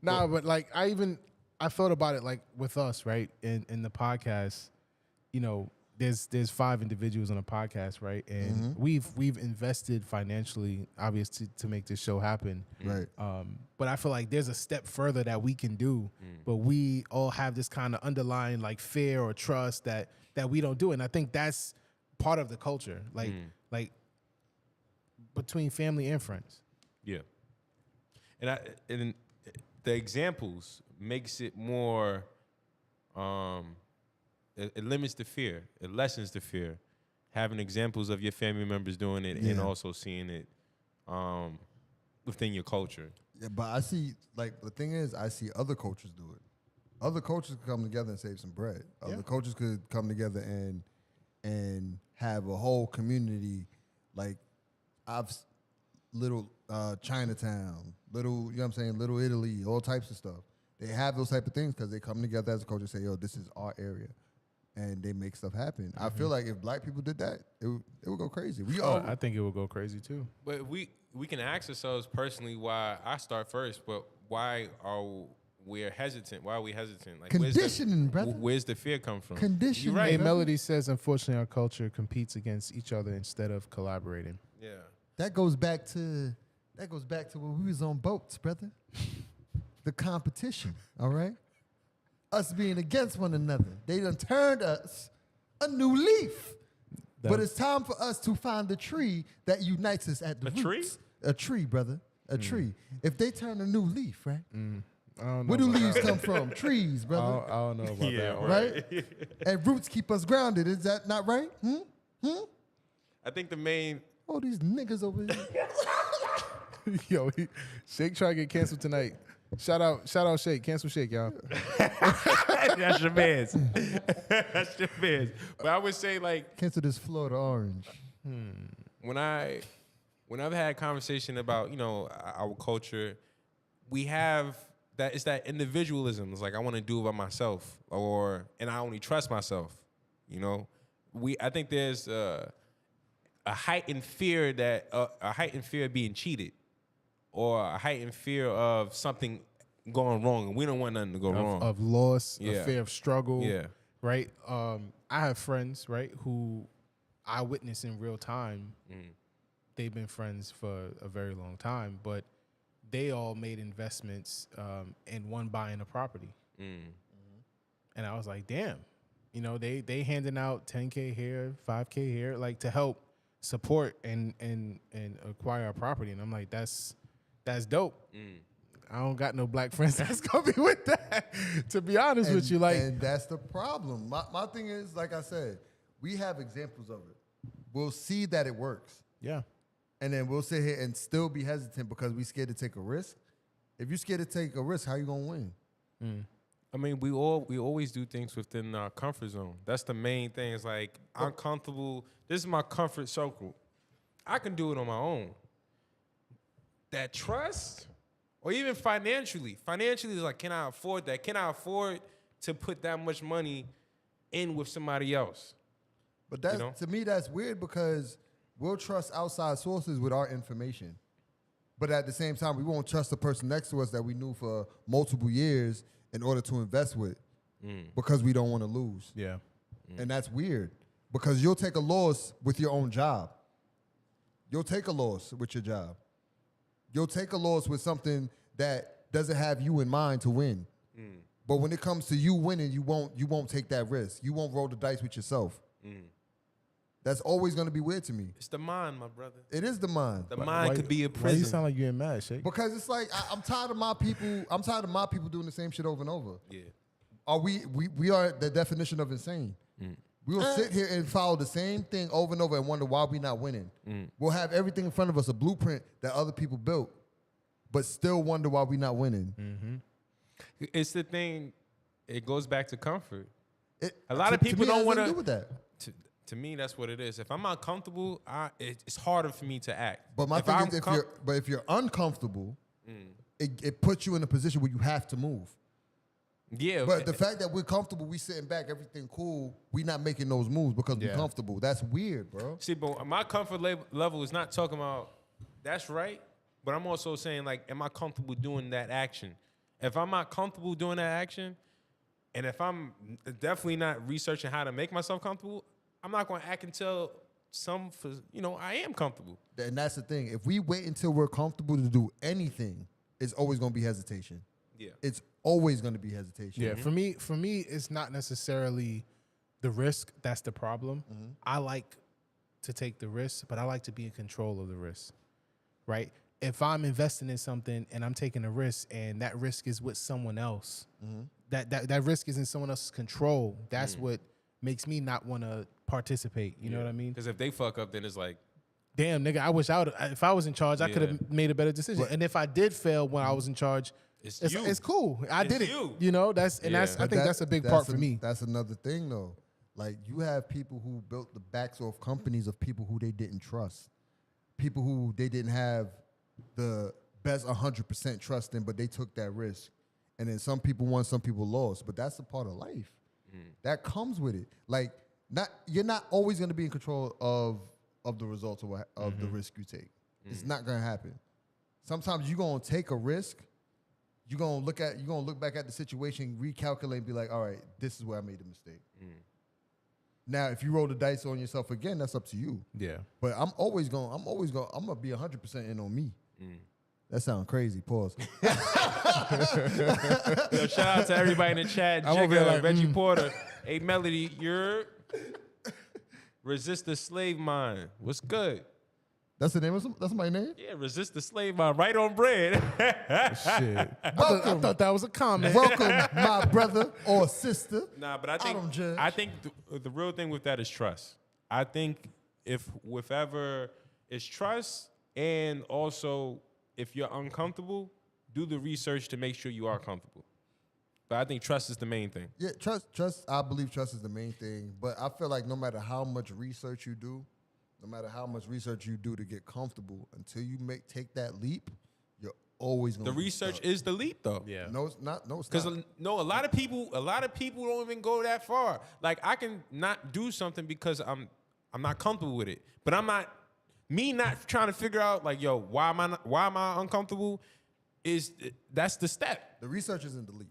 Nah, but like I thought about it like with us, right? In the podcast, you know, there's 5 individuals on a podcast, right? And we've invested financially, obviously, to make this show happen. Right. But I feel like there's a step further that we can do, but we all have this kind of underlying like fear or trust that we don't do, and I think that's part of the culture, like between family and friends. Yeah. And the examples makes it more it limits the fear. It lessens the fear. Having examples of your family members doing it and also seeing it within your culture. Yeah, but I see, like, the thing is, I see other cultures do it. Other cultures could come together and save some bread. Other cultures could come together and have a whole community, like, little Chinatown, little, you know what I'm saying, Little Italy, all types of stuff. They have those type of things because they come together as a culture and say, yo, this is our area. And they make stuff happen. I feel like if black people did that, it would go crazy. I think it would go crazy too. But we can ask ourselves personally why I start first, but why are we hesitant? Why are we hesitant? Like conditioning, brother. Where's the fear come from? Conditioning. You're right. Hey, Melody says, unfortunately, our culture competes against each other instead of collaborating. Yeah. That goes back to when we was on boats, brother. The competition, all right? us being against one another. They done turned us a new leaf. But it's time for us to find the tree that unites us at the roots. tree? A tree, brother. A tree. If they turn a new leaf, right? I don't know Where do about leaves that. come from? Trees, I brother. don't know about Yeah, that one. Right? And roots keep us grounded. Is that not right? I think the main Oh, these niggas over here. Yo, Shake try to get canceled tonight. Shout out Shake. Cancel Shake, y'all. that's your man's. That's your man's. But I would say like Cancel this Florida orange. when I've had conversation about, you know, our culture, we have that it's that individualism. It's like I want to do it by myself, and I only trust myself. You know, I think there's a heightened fear of being cheated, or a heightened fear of something going wrong, and we don't want nothing to go wrong. Of loss, Yeah. a fear of struggle. Yeah. Right. I have friends, right, who I witness in real time. They've been friends for a very long time, but they all made investments in one buying a property. And I was like, damn, you know, they handing out 10K here, 5K here, like to help support and acquire a property. And I'm like, that's dope. I don't got no black friends that's gonna be with that. To be honest with you, like, and that's the problem. My thing is, like I said, we have examples of it. We'll see that it works. yeah. And then we'll sit here and still be hesitant because we scared to take a risk. If you're scared to take a risk, how you gonna win? I mean, we always do things within our comfort zone. That's the main thing. It's like I'm comfortable. This is my comfort circle. I can do it on my own. That trust, or even financially is like, can I afford that? Can I afford to put that much money in with somebody else? But that's, You know? to me, that's weird because we'll trust outside sources with our information. But at the same time, we won't trust the person next to us that we knew for multiple years in order to invest with because we don't want to lose. Yeah. And that's weird because you'll take a loss with your own job. You'll take a loss with your job. You'll take a loss with something that doesn't have you in mind to win. But when it comes to you winning, you won't take that risk. You won't roll the dice with yourself. That's always going to be weird to me. It's the mind, my brother. It is the mind. The mind could be a Why you prison. sound like you're mad, Shake? Because it's like I'm tired of my people. I'm tired of my people doing the same shit over and over. Yeah. Are we are the definition of insane. We will sit here and follow the same thing over and over and wonder why we not winning. We'll have everything in front of us, a blueprint that other people built, but still wonder why we not winning. It's the thing. It goes back to comfort. A To lot of me, people it don't has want nothing to do with that. To me, that's what it is. If I'm not comfortable, it's harder for me to act. But my If thing I'm is, if you're uncomfortable, it puts you in a position where you have to move. Yeah, But the fact that we're comfortable, we sitting back, everything cool, we not making those moves because we're comfortable. That's weird, bro. see, but my comfort level is not talking about that's right, but I'm also saying, like, am I comfortable doing that action? If I'm not comfortable doing that action, and if I'm definitely not researching how to make myself comfortable, I'm not going to act until I am comfortable. And that's the thing. If we wait until we're comfortable to do anything, it's always going to be hesitation. Yeah. It's always going to be hesitation. Yeah, for me, it's not necessarily the risk that's the problem. I like to take the risk, but I like to be in control of the risk, right? If I'm investing in something and I'm taking a risk and that risk is with someone else, that risk is in someone else's control, that's what makes me not want to participate. You know what I mean? Because if they fuck up, then it's like, Damn, nigga, I wish if I was in charge, I could Yeah. have made a better decision. And if I did fail when I was in charge, It's it's you. It's cool. I It's did it. you. You know, I Yeah. think But that's a big part for that's me. That's another thing, though. Like, you have people who built the backs off companies of people who they didn't trust. People who they didn't have the best 100% trust in, but they took that risk. And then some people won, some people lost. But that's a part of life. That comes with it. Like, you're not always going to be in control of the results of the risk you take. It's not going to happen. Sometimes you're going to take a risk. You're going to look back at the situation, recalculate, and be like, all right, this is where I made the mistake. Now, if you roll the dice on yourself again, that's up to you. Yeah. But I'm gonna be 100% in on me. That sounds crazy. Pause. Yo, shout out to everybody in the chat. I'm over here Jigga, like, Reggie Porter. Hey, Melody, you're Resist the Slave Mind. What's good? That's the name of that's my name? Yeah, Resist the Slave Mind. Right on bread. Shit. I thought that was a comment. Welcome, my brother or sister. Nah, but I don't judge. think the real thing with that is trust. I think if ever it's trust, and also if you're uncomfortable, do the research to make sure you are comfortable. But I think trust is the main thing. Yeah, trust. I believe trust is the main thing. But I feel like no matter how much research you do, no matter how much research you do to get comfortable, until you take that leap, you're always gonna. The research is the leap, though. Yeah. No, it's not. No, it's Because not. a lot of people don't even go that far. Like I can not do something because I'm not comfortable with it, but I'm not trying to figure out like, yo, why am I uncomfortable? That's the step. The research isn't the leap.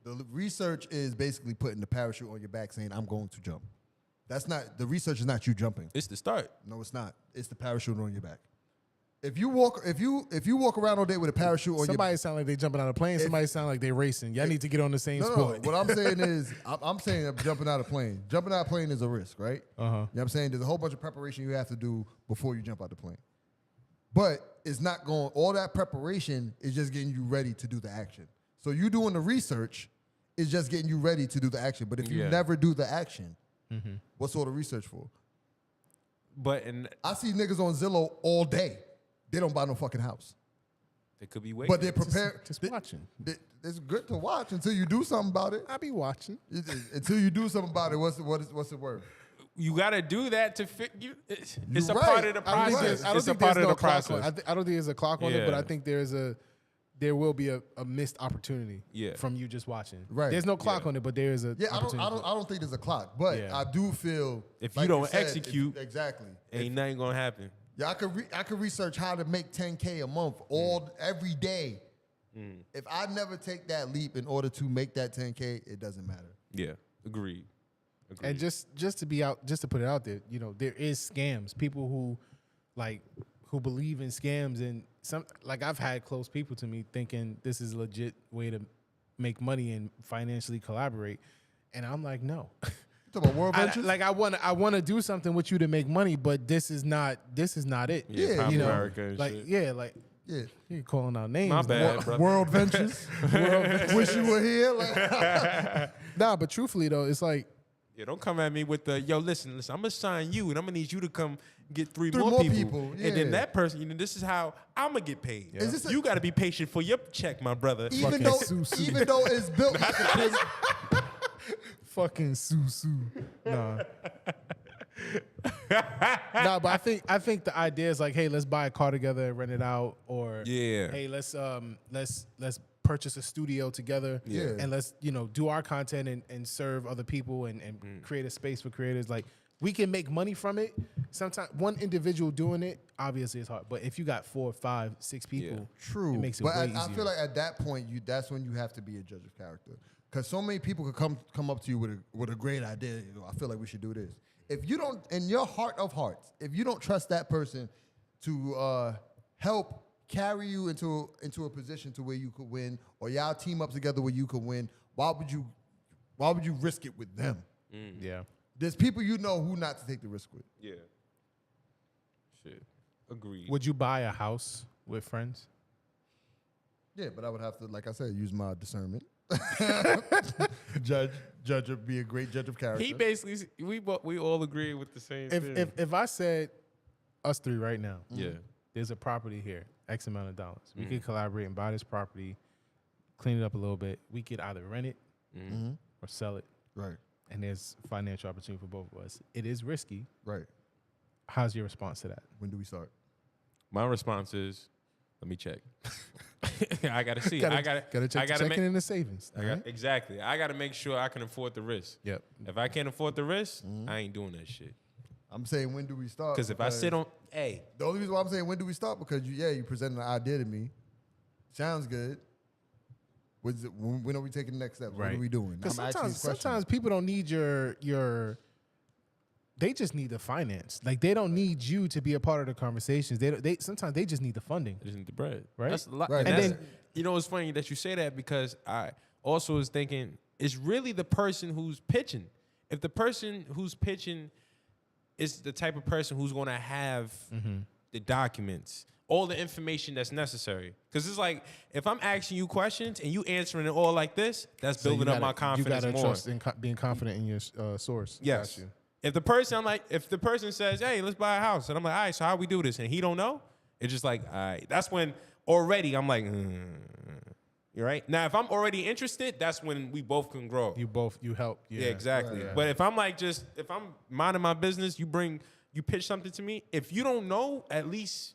The research is basically putting the parachute on your back, saying, "I'm going to jump." That's not the research. Is not you jumping. It's the start. No, it's not. It's the parachute on your back. If you walk around all day with a parachute on Somebody sound like they jumping out of a plane. Somebody sound like they racing. Y'all need to get on the same No, sport. what I'm saying is, I'm saying that jumping out of a plane. Jumping out of a plane is a risk, right? You know what I'm saying? There's a whole bunch of preparation you have to do before you jump out the plane. But it's not going, all that preparation is just getting you ready to do the action. So you doing the research is just getting you ready to do the action. But if you never do the action, what's all the research for? I see niggas on Zillow all day. They don't buy no fucking house. They could be waiting. But they're prepared. Just watching. It's good to watch until you do something about it. I be watching. Until you do something about it, what's it worth? You got to do that to fit. It's a right. part of the I don't think process. there's- It's a part of the process. I don't think there's a clock on it, but Yeah. I think there will be a missed opportunity from you just watching. Right. There's no clock on it, but there is a Yeah, I opportunity. don't think there's a clock, but Yeah. I do feel If like you don't said, execute, exactly, ain't nothing gonna happen. yeah, I could research how to make 10K a month every day. If I never take that leap in order to make that 10K, it doesn't matter. Yeah, agreed. And just to put it out there, there is scams. People who believe in scams, and I've had close people to me thinking this is a legit way to make money and financially collaborate, and I'm like, no. Talk about World Ventures. I want to do something with you to make money, but this is not it. Yeah, Pop you know, America and shit. Yeah. You're calling out names. My bad, brother. World Ventures. Wish you were here. Nah, but truthfully though, it's like, Yeah, don't come at me with the, yo, listen, I'm going to sign you, and I'm going to need you to come get three Three more more people. people, And then yeah. that person, this is how I'm going to get paid. Is this You got to be patient for your check, my brother. even though it's built. fucking Susu. Nah. Nah, but I think the idea is like, hey, let's buy a car together and rent it out, or Yeah. hey, let's purchase a studio together, Yeah. and let's do our content and serve other people and create a space for creators. Like, we can make money from it. Sometimes one individual doing it, obviously it's hard, but if you got 4, 5, 6 people, True. it makes it but way I easier. feel like at that point, that's when you have to be a judge of character. Because so many people could come up to you with a great idea. I feel like we should do this. If you don't, in your heart of hearts, if you don't trust that person to help carry you into a position to where you could win, or y'all team up together where you could win, why would you risk it with them? Yeah. There's people who not to take the risk with. Yeah. Shit. Agreed. Would you buy a house with friends? Yeah, but I would have to, like I said, use my discernment. Be a great judge of character. He basically, we all agree with the same thing. If I said us three right now, Yeah. there's a property here, X amount of dollars. We could collaborate and buy this property, clean it up a little bit. We could either rent it or sell it. Right, And there's financial opportunity for both of us. It is risky. right. How's your response to that? When do we start? My response is, let me check. I got to see. Gotta I got check the checking and the savings. Exactly. I got to make sure I can afford the risk. Yep. If I can't afford the risk, I ain't doing that shit. I'm saying, when do we start? Because if I sit on, hey, the only reason why I'm saying when do we start, because you presented an idea to me. Sounds good. When are we taking the next step? What are we doing? Because I'm asking these questions. sometimes people don't need your they just need the finance. Like they don't need you to be a part of the conversations. They sometimes they just need the funding. They just need the bread. Right. That's a lot. Right. And And then, then- you know, it's funny that you say that because I also was thinking it's really the person who's pitching. If the person who's pitching is the type of person who's going to have the documents, all the information that's necessary. Because it's like, if I'm asking you questions and you answering it all like this, that's So you building up my gotta- confidence You gotta more. trust in being confident in your source. Yes. Got you. If the person says, hey, let's buy a house, and I'm like, all right, so how we do this? And he don't know, it's just like, all right. That's when already I'm like, you're right. Now, if I'm already interested, that's when we both can grow. You help. Yeah, exactly. Right. But if I'm like if I'm minding my business, you pitch something to me. If you don't know, at least,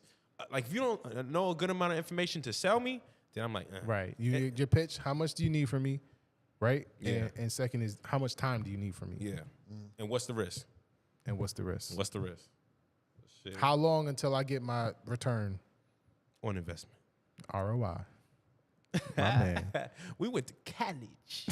like if you don't know a good amount of information to sell me, then I'm like, Right. Your pitch, how much do you need from me? Right? Yeah. And second is, how much time do you need from me? yeah. And what's the risk? And what's the risk? What's the risk? Shit. How long until I get my return? On investment? ROI. My man. We went to college.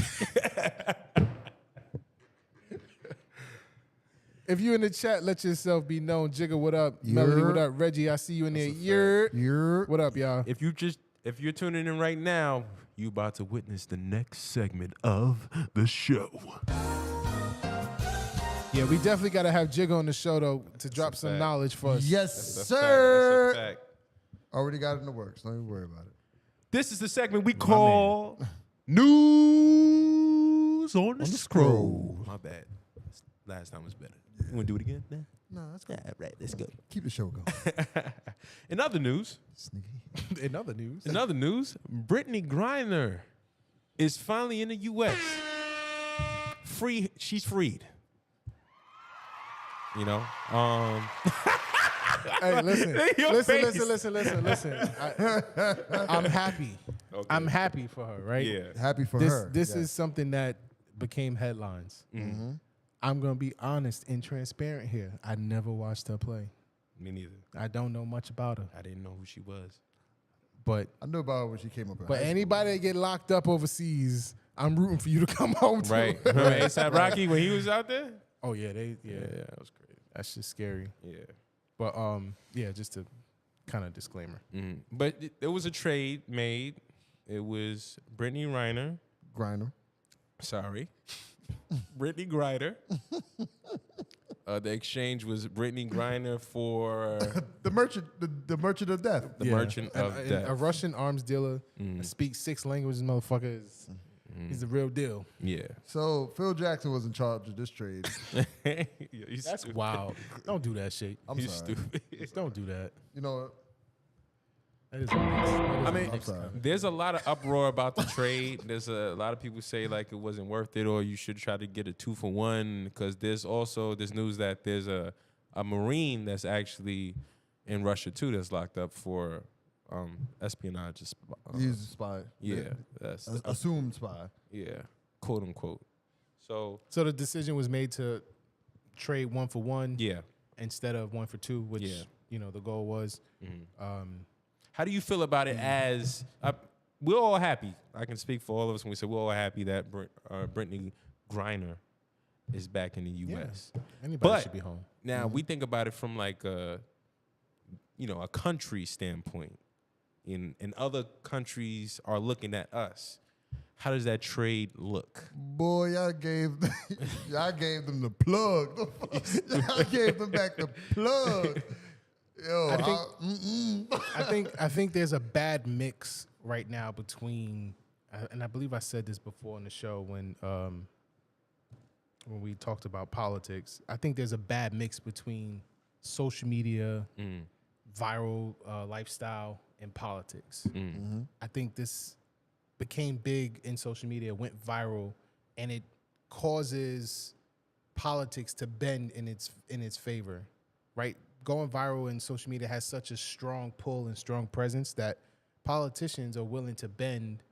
If you in the chat, let yourself be known. Jigga, what up? Melody, what up? Reggie, I see you in there. Yer. What up, y'all? If you're tuning in right now, you about to witness the next segment of the show. Yeah, we definitely got to have Jigga on the show, though, to drop some fact. knowledge for us. Yes, That's a sir. fact. Already got it in the works. Don't even worry about it. This is the segment we call News on the Scroll. My bad. Last time was better. You want to do it again? Nah. No, that's good. All right, let's go. Keep the show going. In other news, Sneaky. In other news. Brittney Griner is finally in the U.S. Free. She's freed. You know. Hey, listen. Your face. Listen. I'm happy. Okay. I'm happy for her, right? Yeah. Happy for This her. this Yes. is something that became headlines. Mm-hmm. I'm gonna be honest and transparent here. I never watched her play. Me neither. I don't know much about her, I didn't know who she was. but I knew about her when she came up. in but high school. anybody that get locked up overseas, I'm rooting for you to come home to. Right. Remember ASAP Rocky when he was out there? Oh yeah, Yeah, that was crazy. That's just scary. Yeah. But yeah, just a kind of disclaimer. Mm-hmm. But there was a trade made. It was Brittney Griner. Sorry. Brittney Griner. The exchange was Brittney Griner for the merchant of death. the merchant of death. A Russian arms dealer that speaks 6 languages, motherfucker. He's the real deal. Yeah. So Phil Jackson was in charge of this trade. He's That's stupid. wild. Don't do that shit. I'm He's sorry. stupid. Don't do that. You know, That is I mean, I'm sorry. there's a lot of uproar about the trade. There's a lot of people say like it wasn't worth it, or you should try to get a 2-for-1. Because there's also this news that there's a Marine that's actually in Russia too that's locked up for espionage. He's a spy. Yeah, that's Assumed spy. yeah, quote unquote. So the decision was made to trade 1 for 1 yeah. instead of 1 for 2, which Yeah. you know the goal was. How do you feel about it as we're all happy? I can speak for all of us when we say we're all happy that Brittney Griner is back in the U.S. Anybody But should be home. now we think about it from like a country standpoint. In other countries are looking at us. How does that trade look? Boy, y'all gave them the plug. Y'all gave them back the plug. Yo, I think there's a bad mix right now between, and I believe I said this before on the show when we talked about politics. I think there's a bad mix between social media, viral lifestyle, and politics. I think this became big in social media, went viral, and it causes politics to bend in its favor, right? Going viral in social media has such a strong pull and strong presence that politicians are willing to bend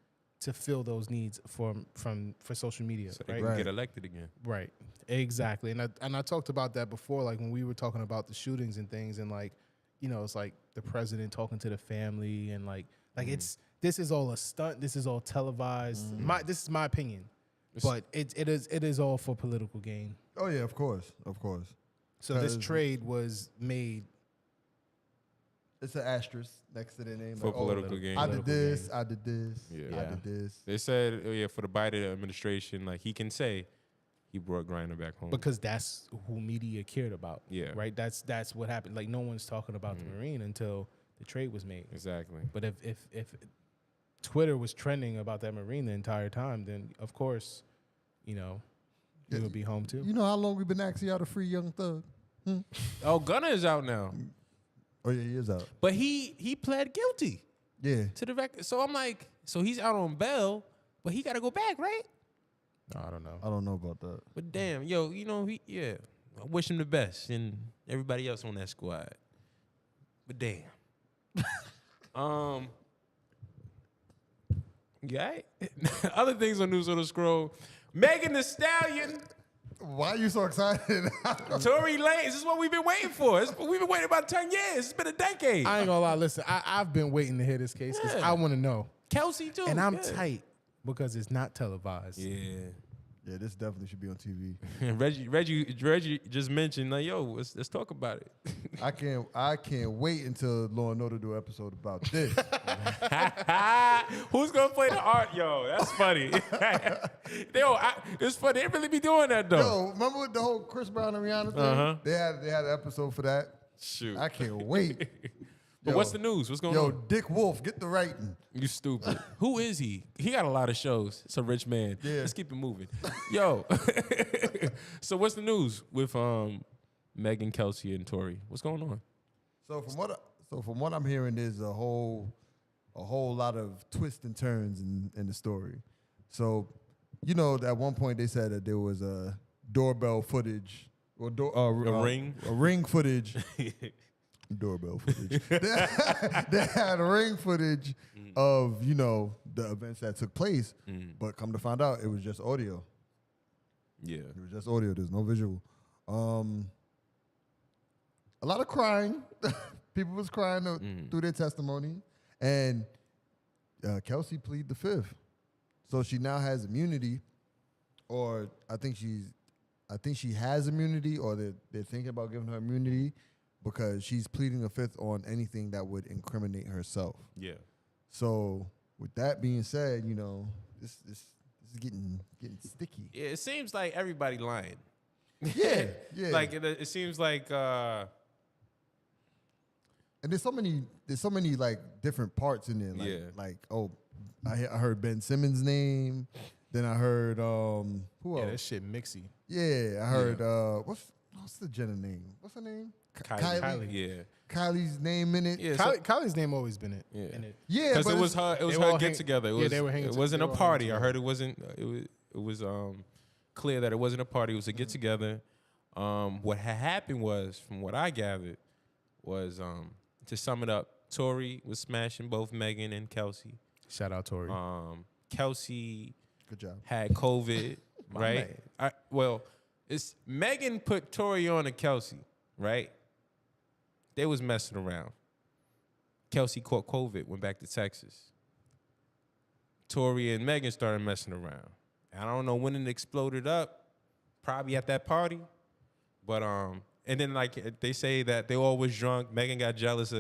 to fill those needs for social media. So they right? can Right. get elected again. Right. Exactly. And I talked about that before, like when we were talking about the shootings and things, and like, you know, it's like the president talking to the family, and like this is all a stunt. This is all televised. This is my opinion, but it is all for political gain. Oh yeah, of course. So this trade was made. It's an asterisk next to their name. For political gain. I did this. I did this. Yeah. I did this. They said, for the Biden administration, like he can say he brought Griner back home. Because that's who media cared about. Yeah. Right? That's what happened. Like no one's talking about the Marine until the trade was made. Exactly. But if Twitter was trending about that Marine the entire time, then of course, he would be home too. You know how long we've been asking y'all to free Young Thug? Oh, Gunna is out now. Oh yeah, he is out. But he pled guilty Yeah. to the record. So I'm like, so he's out on bail, but he got to go back, right? I don't know. I don't know about that. But damn, I wish him the best and everybody else on that squad. But damn. Yeah. Other things on News on the Scroll. Megan Thee Stallion, Why are you so excited? Tory Lanez. This is what we've been waiting for. We've been waiting about 10 years. It's been a decade. I ain't gonna lie. Listen, I've been waiting to hear this case because Yeah. I want to know, Kelsey too. and I'm yeah. tight because it's not televised. Yeah. Yeah, this definitely should be on TV. Reggie just mentioned, like, yo, let's talk about it. I can't wait until Law and Order do an episode about this. Who's gonna play the art? Yo, that's funny. It's funny. They really be doing that though. Yo, remember with the whole Chris Brown and Rihanna thing? Uh-huh. They had an episode for that. Shoot. I can't wait. But Yo, what's the news? What's going Yo, on? Dick Wolf, get the writing. You stupid. Who is he? He got a lot of shows. It's a rich man. Yeah. Let's keep it moving. Yo. So what's the news with Megan, Kelsey, and Tory? What's going on? So from what I'm hearing, there's a whole lot of twists and turns in the story. So, at one point they said that there was a doorbell footage or ring footage. Doorbell footage. They had ring footage of the events that took place, but come to find out, it was just audio. Yeah. It was just audio. There's no visual. A lot of crying. People was crying through their testimony, and Kelsey pleaded the fifth, so she now has immunity, or I think she has immunity, or they're thinking about giving her immunity because she's pleading the fifth on anything that would incriminate herself. Yeah. So with that being said, this is getting sticky. Yeah, it seems like everybody lying. Yeah. Like it seems like And there's so many like different parts in there. I heard Ben Simmons' name. Then I heard who Yeah, else? that shit mixy. Yeah, I heard what's the Jenna name? What's her name? Kylie. Yeah. Kylie's name in it. Yeah. Kylie's name always been Yeah. in it. Yeah, Because but it was her. It was they were her all get together. they were hanging It to- wasn't they a were all party. hanging I heard it wasn't. It was clear that it wasn't a party. It was a get together. What had happened was, from what I gathered, was to sum it up, Tory was smashing both Megan and Kelsey. Shout out Tory. Kelsey Good job. had COVID, right? It's Megan put Tory on to Kelsey, right? They was messing around. Kelsey caught COVID, went back to Texas. Tory and Megan started messing around. I don't know when it exploded up, probably at that party. But and then like they say that they all was drunk. Megan got jealous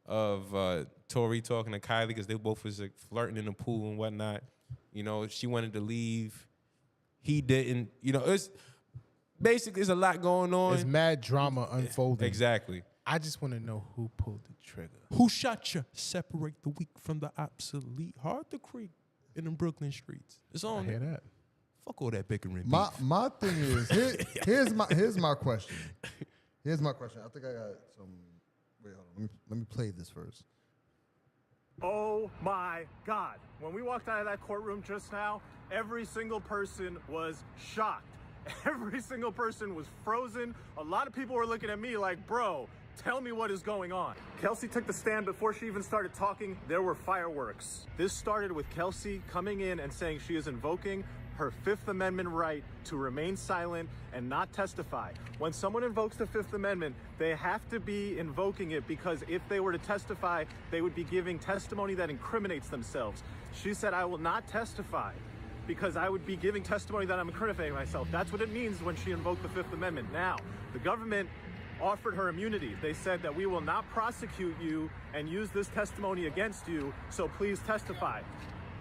of Tory talking to Kylie because they both was like flirting in the pool and whatnot. She wanted to leave. He didn't. It's basically there's a lot going on. There's mad drama unfolding. Exactly. I just want to know who pulled the trigger. Who shot you? Separate the weak from the obsolete. Hard to creep in the Brooklyn streets. It's I on. hear that. Fuck all that bickering beef. My thing is here's my question. Here's my question. I think I got some. Wait, hold on. Let me play this first. Oh my God. When we walked out of that courtroom just now, every single person was shocked. Every single person was frozen. A lot of people were looking at me like, bro, tell me what is going on. Kelsey took the stand before she even started talking. There were fireworks. This started with Kelsey coming in and saying she is invoking her Fifth Amendment right to remain silent and not testify. When someone invokes the Fifth Amendment, they have to be invoking it because if they were to testify, they would be giving testimony that incriminates themselves. She said, I will not testify. because I would be giving testimony that I'm incriminating myself. That's what it means when she invoked the Fifth Amendment. Now, the government offered her immunity. They said that we will not prosecute you and use this testimony against you, so please testify.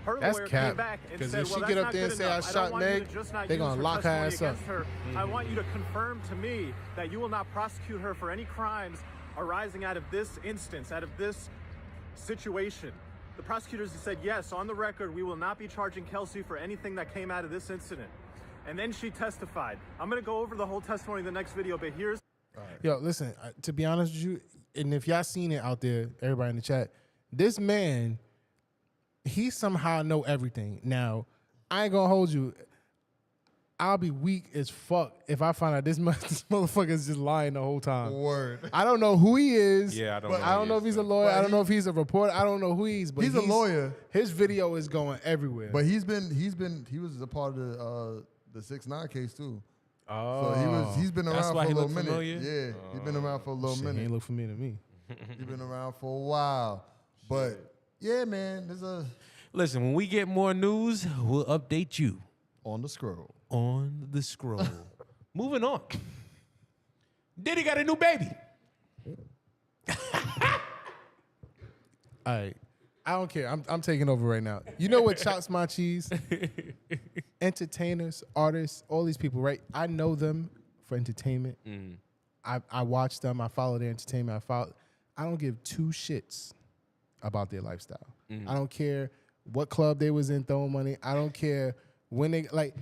Her That's lawyer cap. came back and Because said, if she well, get that's up there not and good say, I enough. shot don't want you Meg, to just not they use gonna her lock her testimony ass up. against her. I want you to confirm to me that you will not prosecute her for any crimes arising out of this instance, out of this situation. The prosecutors said, yes, on the record, we will not be charging Kelsey for anything that came out of this incident. And then she testified. I'm going to go over the whole testimony in the next video, but here's... Yo, listen, to be honest with you, and if y'all seen it out there, everybody in the chat, this man, he somehow know everything. Now, I ain't gonna hold you. I'll be weak as fuck if I find out this motherfucker is just lying the whole time. Word. I don't know who he is. Yeah, I don't know. I don't know if he's a lawyer. But I don't know if he's a reporter. I don't know who he is. But He's a lawyer. His video is going everywhere. But he was a part of the 6ix9ine case too. oh, So he's been That's around why for a he little look minute. familiar? Yeah, he's been around for a little shit, he minute. ain't look familiar to me. He's been around for a while. But yeah, man, there's a Listen, when we get more news, we'll update you on the scroll. on the scroll. Moving on. Diddy got a new baby. All right. I don't care. I'm taking over right now. You know what chops my cheese? Entertainers, artists, all these people, right? I know them for entertainment. I watch them. I follow their entertainment. I don't give two shits about their lifestyle. I don't care what club they was in throwing money. I don't care when they like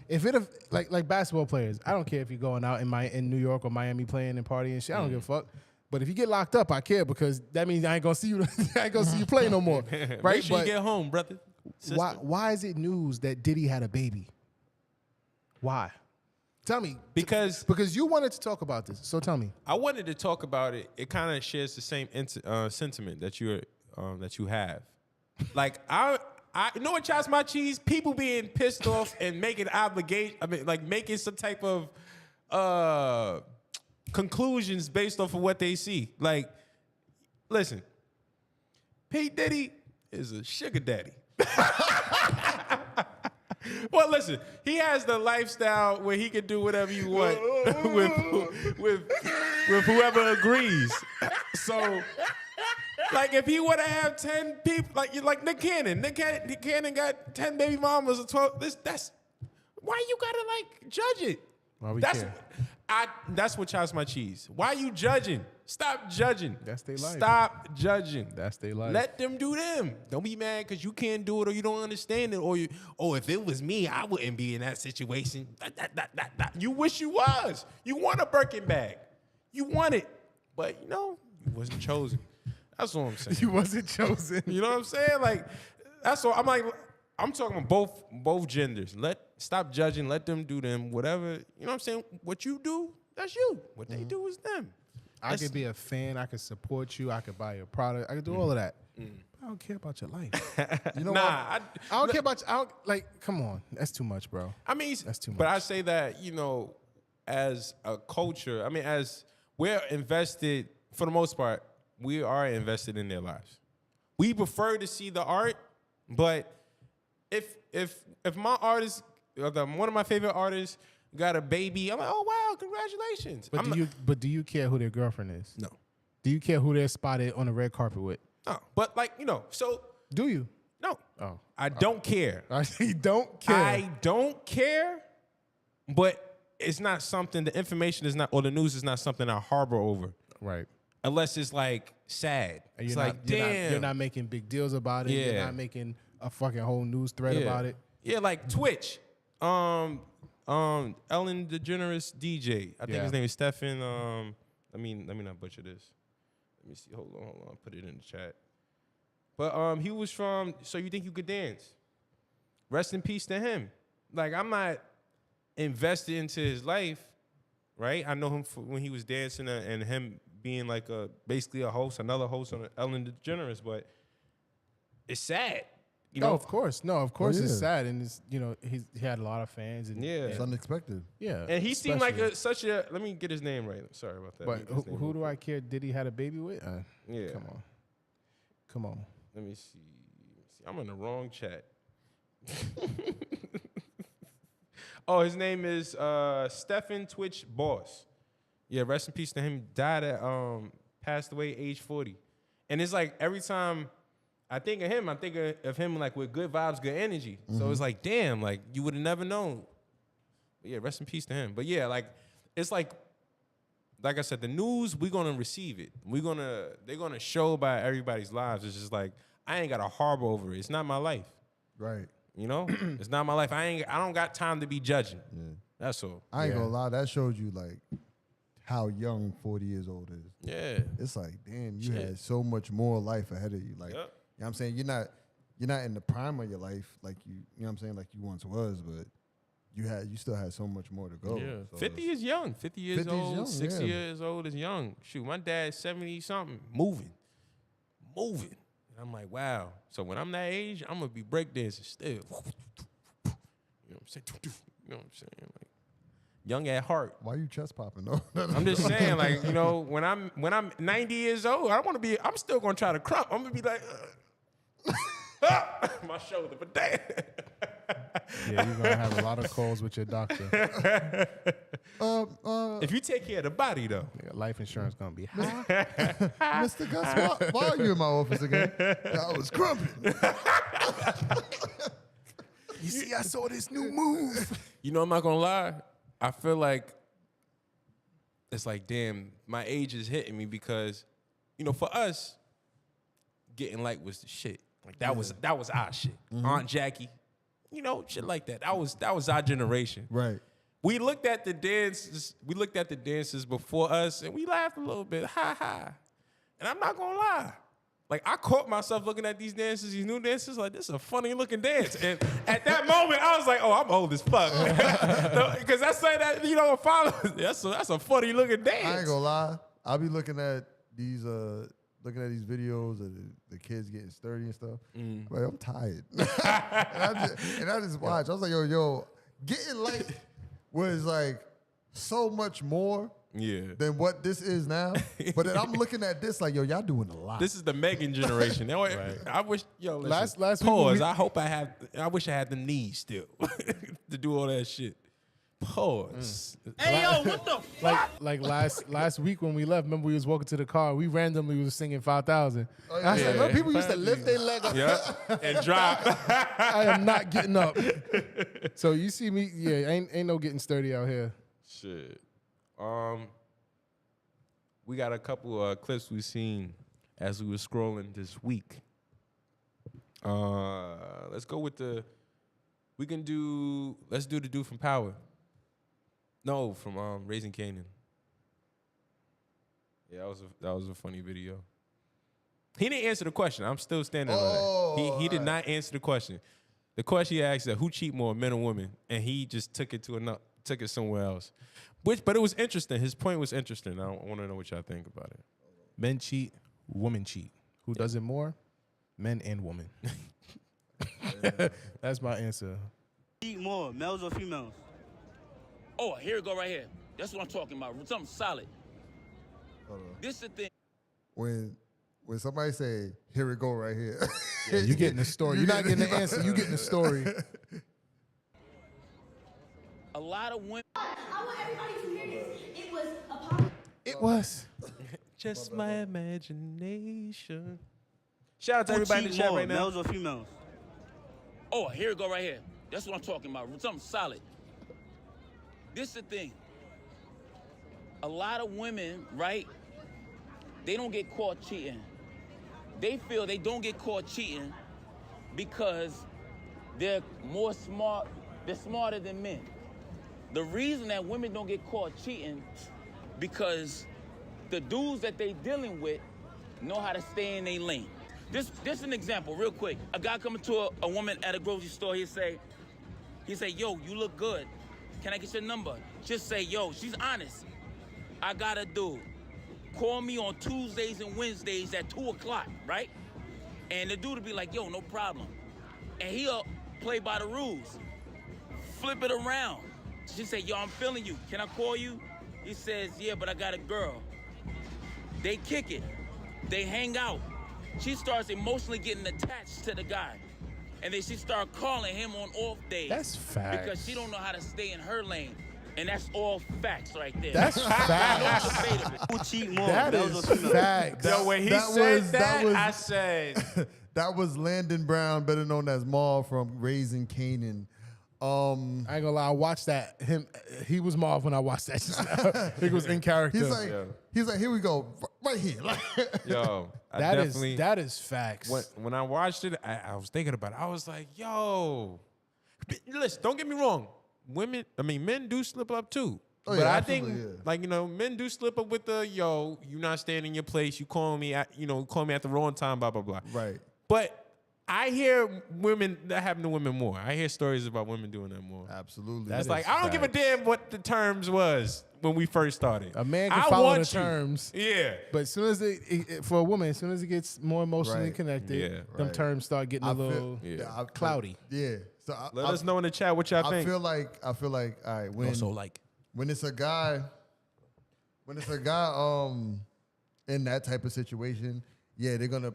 basketball players. I don't care if you're going out in New York or Miami playing and partying and shit. I don't give a fuck. But if you get locked up, I care because that means I ain't gonna see you. I ain't gonna see you play no more. Right? Make sure But you get home, brother. why is it news that Diddy had a baby? Why? Tell me. Because you wanted to talk about this. So tell me. I wanted to talk about it. It kind of shares the same sentiment that you have. Like I you know what chops my cheese? People being pissed off and making obligation. I mean, like making some type of conclusions based off of what they see. Like, listen, P. Diddy is a sugar daddy. Well, listen, he has the lifestyle where he can do whatever you want with whoever agrees. So, like, if he would to have 10 people, like Nick Cannon got 10 baby mamas or 12. That's why you gotta like judge it. Why we That's care? That's what chops my cheese. Why you judging? Stop judging. That's their life. Stop judging. That's their life. Let them do them. Don't be mad because you can't do it or you don't understand it or if it was me, I wouldn't be in that situation. You wish you was. You want a Birkin bag. You want it. But, you wasn't chosen. That's what I'm saying. You wasn't chosen. You know what I'm saying? Like, that's all. I'm talking about both genders. Stop judging. Let them do them. Whatever. You know what I'm saying? What you do, that's you. What they do is them. I could be a fan. I could support you. I could buy your product. I could do all of that. I don't care about your life. You know Nah, what? I don't care about you. Come on. That's too much, bro. I mean, That's too But much. I say that, as a culture, as we're invested, for the most part, we are invested in their lives. We prefer to see the art, but if my artist, one of my favorite artists, got a baby, I'm like, oh wow, congratulations. But do you care who their girlfriend is? No. Do you care who they're spotted on the red carpet with? No. But so Do you? no. Oh. I don't care. You don't care. I don't care, but it's not something, the information is not, or the news is not something I harbor over. Right. Unless it's like sad. And It's you're like, not, damn. You're not making big deals about it. You're Yeah. not making a fucking whole news thread about it. Yeah, like Twitch. Ellen DeGeneres DJ. I think Yeah. his name is Stefan. Let me not butcher this. Let me see. Hold on. Put it in the chat. But he was from So You Think You Could Dance. Rest in peace to him. Like, I'm not invested into his life, right? I know him when he was dancing and him being like basically a host, another host on Ellen DeGeneres, but it's sad. Of course. No, of course it's yeah. sad. And it's, he had a lot of fans. And, Yeah. It's unexpected. Yeah. And he seemed like especially. let me get his name right. Sorry about that. But Let me get his name who real do quick. I care? Did he had a baby with? Yeah. Come on. Let me see. I'm in the wrong chat. Oh, his name is Stephen Twitch Boss. Yeah, rest in peace to him. Died at passed away age 40. And it's like every time I think of him, I think of him like with good vibes, good energy. So it's like, damn, like you would have never known. But yeah, rest in peace to him. But yeah, like it's like I said, the news, we're gonna receive it. They're gonna show by everybody's lives. It's just like I ain't got to harbor over it. It's not my life. Right. You know? It's not my life. I don't got time to be judging. Yeah. That's all. I ain't gonna lie, that shows you like how young 40 years old is. Yeah. It's like, damn, you had so much more life ahead of you. Like, you know what I'm saying? You're not in the prime of your life like you know what I'm saying, like you once was, but you still had so much more to go. Yeah. So 50 is young. 50 years 50 is old, young, 60 yeah. years old is young. Shoot, my dad's 70-something, moving. And I'm like, wow. So when I'm that age, I'm going to be breakdancing still. You know what I'm saying? You know what I'm saying? Like, young at heart. Why you chest popping though? I'm just saying, like, you know, when I'm 90 years old, I'm still going to try to crump. I'm going to be like, my shoulder, but damn. Yeah, you're gonna have a lot of calls with your doctor. If you take care of the body, though. Yeah, life insurance gonna be high. Mr. Gus, why are you in my office again? I was crumping. You see, I saw this new move. You know, I'm not gonna lie. I feel like it's like, damn, my age is hitting me because, you know, for us, getting light was the shit. Like that was our shit. Aunt Jackie, you know, shit like that. That was our generation. Right. We looked at the dances. We looked at the dances before us, and we laughed a little bit. Ha ha. And I'm not gonna lie. Like I caught myself looking at these dances, these new dances, like this is a funny looking dance. And at that moment, I was like, oh, I'm old as fuck. Because that's like that, you know, that's a funny looking dance. I ain't gonna lie. I'll be looking at these videos of the kids getting sturdy and stuff. Like, I'm tired. and I just watch. I was like, yo, getting light was like so much more than what this is now. But then I'm looking at this like, yo, y'all doing a lot. This is the Megan generation. Right. I wish, listen, last pause. week I wish I had the knees still to do all that shit. Pause. Hey, yo, what the fuck? Like last week when we left, remember we was walking to the car, we randomly was singing 5,000. I was like, remember people used to lift their leg up and drop. I am not getting up. So you see me, ain't no getting sturdy out here. Shit. We got a couple clips we seen as we were scrolling this week. Let's go with let's do the dude from Power. No, from Raising Kanan. Yeah, that was a funny video. He didn't answer the question. I'm still standing on that. He did not answer the question. The question he asked is who cheat more, men or women, and he just took it somewhere else. But it was interesting. His point was interesting. I want to know what y'all think about it. Men cheat, women cheat. Who does it more? Men and women. That's my answer. Cheat more, males or females? Oh, here it go right here. That's what I'm talking about. Something solid. This is the thing. When somebody say, here it go right here. Yeah, you getting the story. You're not getting the answer. You getting the story. A lot of women. I want everybody to hear this. It was a pop. It was. Just my imagination. Shout out to everybody in the chat right now. Males or females? Oh, here it go right here. That's what I'm talking about. Something solid. This is the thing. A lot of women, right? They don't get caught cheating. They feel they don't get caught cheating because they're more smart. They're smarter than men. The reason that women don't get caught cheating because the dudes that they dealing with know how to stay in their lane. This is an example, real quick. A guy coming to a woman at a grocery store, he say, yo, you look good. Can I get your number? Just say, yo, she's honest. I got a dude. Call me on Tuesdays and Wednesdays at 2 o'clock, right? And the dude will be like, yo, no problem. And he'll play by the rules. Flip it around. She say, yo, I'm feeling you. Can I call you? He says, yeah, but I got a girl. They kick it. They hang out. She starts emotionally getting attached to the guy. and then she start calling him on off days. That's facts. Because she don't know how to stay in her lane. And that's all facts right there. That's facts. Who cheat more? That is facts. Yo, when he That said was- that, that was- I said, That was Landon Brown, better known as Maul from Raising Canaan. I ain't gonna lie, I watched that. He was Marv when I watched that just now. He was in character. He's like, here we go, right here. yo, that is facts. When I watched it, I was thinking about it. I was like, yo, listen, don't get me wrong. Men do slip up too. Oh, but yeah, I think, absolutely, men do slip up with the, yo, you not staying in your place. You calling me at the wrong time, blah, blah, blah. Right. But I hear women, that happen to women more. I hear stories about women doing that more. Absolutely. It's like, I don't give a damn what the terms was when we first started. A man can follow the terms. Yeah. But as soon as for a woman, as soon as it gets more emotionally Right. connected, Yeah. them Right. terms start getting a little cloudy. Yeah. So Let us know in the chat what y'all think. I feel like, all right, when it's a guy, in that type of situation, yeah, they're gonna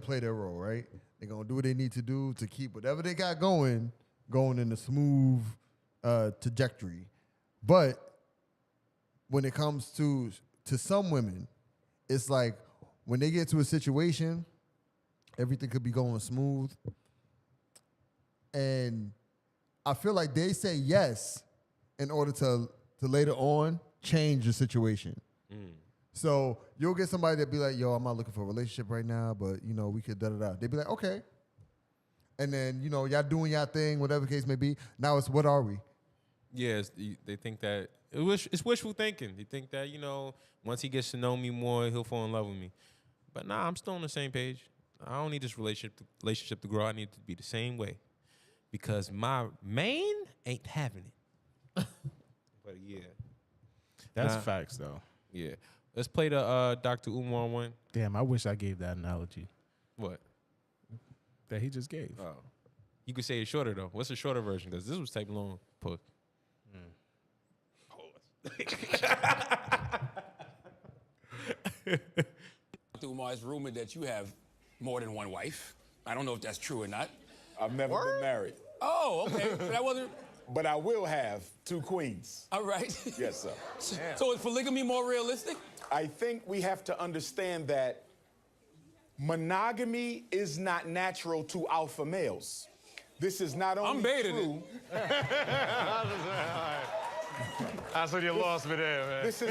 play their role, right? They're gonna do what they need to do to keep whatever they got going in a smooth trajectory. But when it comes to some women, it's like when they get to a situation, everything could be going smooth. And I feel like they say yes in order to later on change the situation. So you'll get somebody that be like, yo, I'm not looking for a relationship right now, but, we could da-da-da. They be like, okay. And then, y'all doing y'all thing, whatever the case may be. Now it's what are we? Yeah, they think that it's wishful thinking. They think that once he gets to know me more, he'll fall in love with me. But nah, I'm still on the same page. I don't need this relationship to grow. I need it to be the same way because my main ain't having it. But yeah, That's facts though. Yeah, let's play the Dr. Umar one. Damn, I wish I gave that analogy What? that he just gave. Oh, you could say it shorter though. What's the shorter version? Because this was type long. Pause. Dr. Umar, it's rumored that you have more than one wife. I don't know if that's true or not. I've never been married. Oh, okay. So that wasn't. But I will have 2 queens. All right. Yes, sir. So is polygamy more realistic? I think we have to understand that monogamy is not natural to alpha males. This is not only I'm baiting true. That's when you lost me there, man. This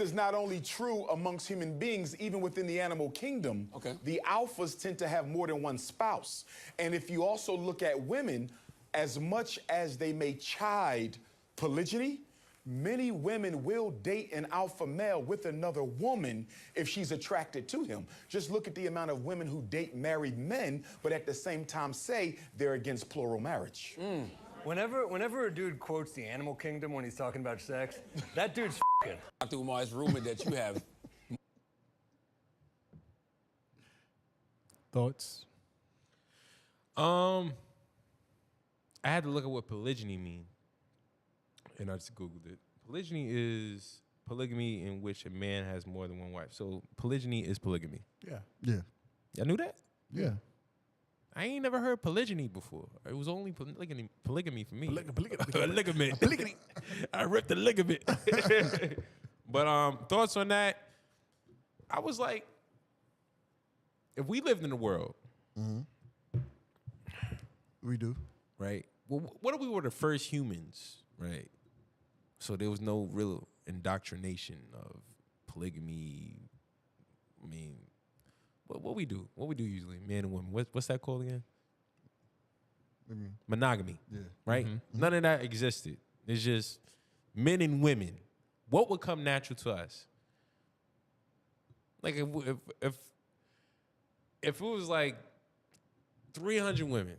is not only true amongst human beings, even within the animal kingdom. Okay. The alphas tend to have more than one spouse. And if you also look at women, as much as they may chide polygyny, many women will date an alpha male with another woman if she's attracted to him. Just look at the amount of women who date married men, but at the same time say they're against plural marriage. Whenever a dude quotes the animal kingdom when he's talking about sex, that dude's f***ing. Dr. Umar, it's rumored that you have. Thoughts? I had to look at what polygyny means, and I just Googled it. Polygyny is polygamy in which a man has more than one wife. So polygyny is polygamy. Yeah. Yeah. Y'all knew that? Yeah. I ain't never heard polygyny before. It was only polygamy for me. Ligament. I ripped the ligament. But thoughts on that? I was like, if we lived in the world, We do. right? Well, what if we were the first humans, right? So there was no real indoctrination of polygamy. I mean, what we do? What we do usually, man and woman. What's that called again? Monogamy. Yeah. Right? None of that existed. It's just men and women. What would come natural to us? Like if it was like 300 women,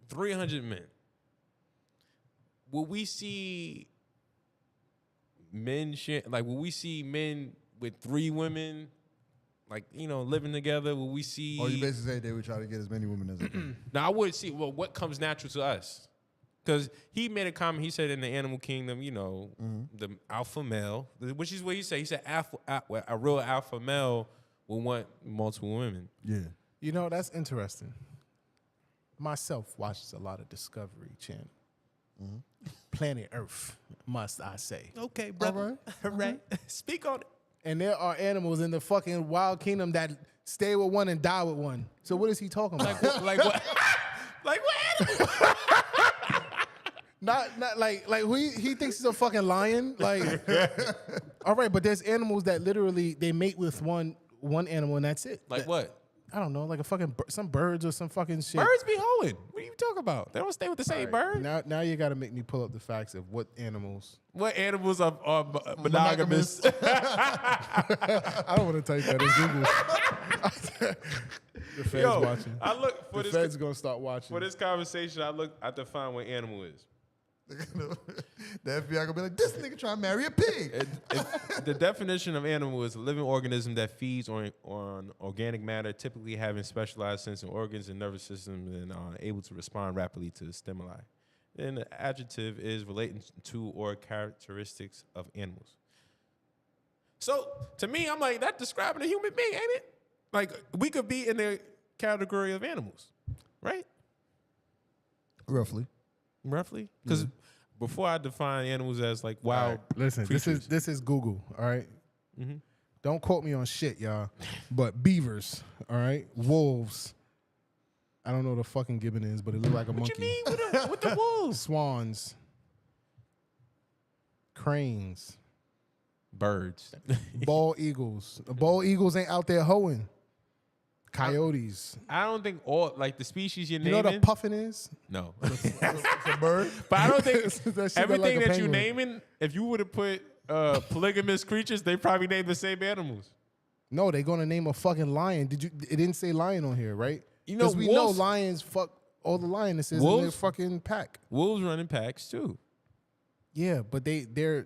300 men, will we see men share? Like, will we see men with 3 women? Like, living together, will we see... Oh, you basically say they would try to get as many women as they can. Now, I would see, what comes natural to us? Because he made a comment, he said in the animal kingdom, the alpha male, which is what he said. He said a real alpha male will want multiple women. Yeah. That's interesting. myself watches a lot of Discovery Channel. Planet Earth, must I say. Okay, brother. All right. Speak on it. And there are animals in the fucking wild kingdom that stay with one and die with one. So what is he talking about? Like what? Like what animal? Not like who he thinks he's a fucking lion. Like, all right, but there's animals that literally they mate with one animal and that's it. Like what? I don't know, like a fucking some birds or some fucking shit. Birds be hoeing. What are you talking about? They don't stay with the same bird. Now you got to make me pull up the facts of what animals. What animals are monogamous? I don't want to type that in Google. The feds watching. I look for the feds gonna start watching. For this conversation, I define what animal is. The FBI gonna be like, this nigga trying to marry a pig. The definition of animal is a living organism that feeds on organic matter, typically having specialized sensory organs and nervous systems and are able to respond rapidly to stimuli. And the adjective is relating to or characteristics of animals. So to me, I'm like, that's describing a human being, ain't it? Like we could be in the category of animals, right? Roughly. Because before I define animals as like wild, listen, creatures. this is Google, all right? Mm-hmm. Don't quote me on shit, y'all. But beavers, all right? Wolves. I don't know what a fucking gibbon is, but it looked like a monkey. What you mean with the wolves? Swans. Cranes. Birds. Bald eagles. The bald eagles ain't out there hoeing. Coyotes. I don't think all like the species you're You naming. know what a puffin is? No. It's a bird. But I don't think That shit everything look like a that you're penguin. naming, if you would have put polygamous creatures, they probably named the same animals. No, they gonna name a fucking lion. It didn't say lion on here, right? You know, Because we know wolves- lions fuck all the lionesses in their Wolves? fucking pack. Wolves run in packs too. Yeah, but they're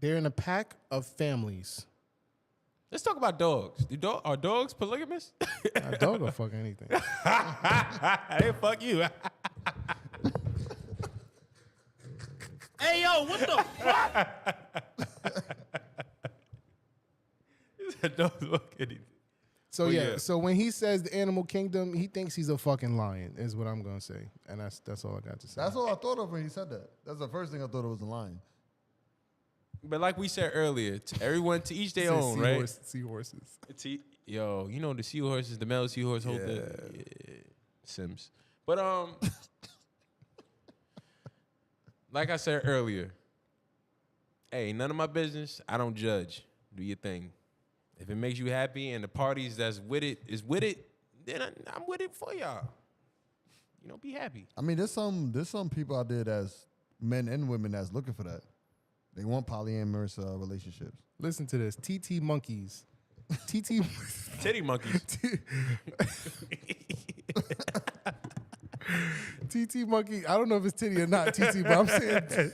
in a pack of families. Let's talk about dogs. Are dogs polygamous? A dog will fuck anything. Hey, fuck you. Hey, yo, what the fuck? Dogs fuck anything. So Well, yeah, so when he says the animal kingdom, he thinks he's a fucking lion, is what I'm gonna say, and that's all I got to say. That's all I thought of when he said that. That's the first thing I thought it was a lion. But like we said earlier, everyone to each their own, right? Seahorses. Yo, you know the seahorses, the male seahorse hold the Sims. But like I said earlier, hey, none of my business. I don't judge. Do your thing. If it makes you happy and the parties that's with it is with it, then I'm with it for y'all. You know, be happy. I mean, there's some people out there that's men and women that's looking for that. They want polyamorous relationships. Listen to this. TT monkeys. TT Titty monkeys. TT monkey. I don't know if it's titty or not TT, but I'm saying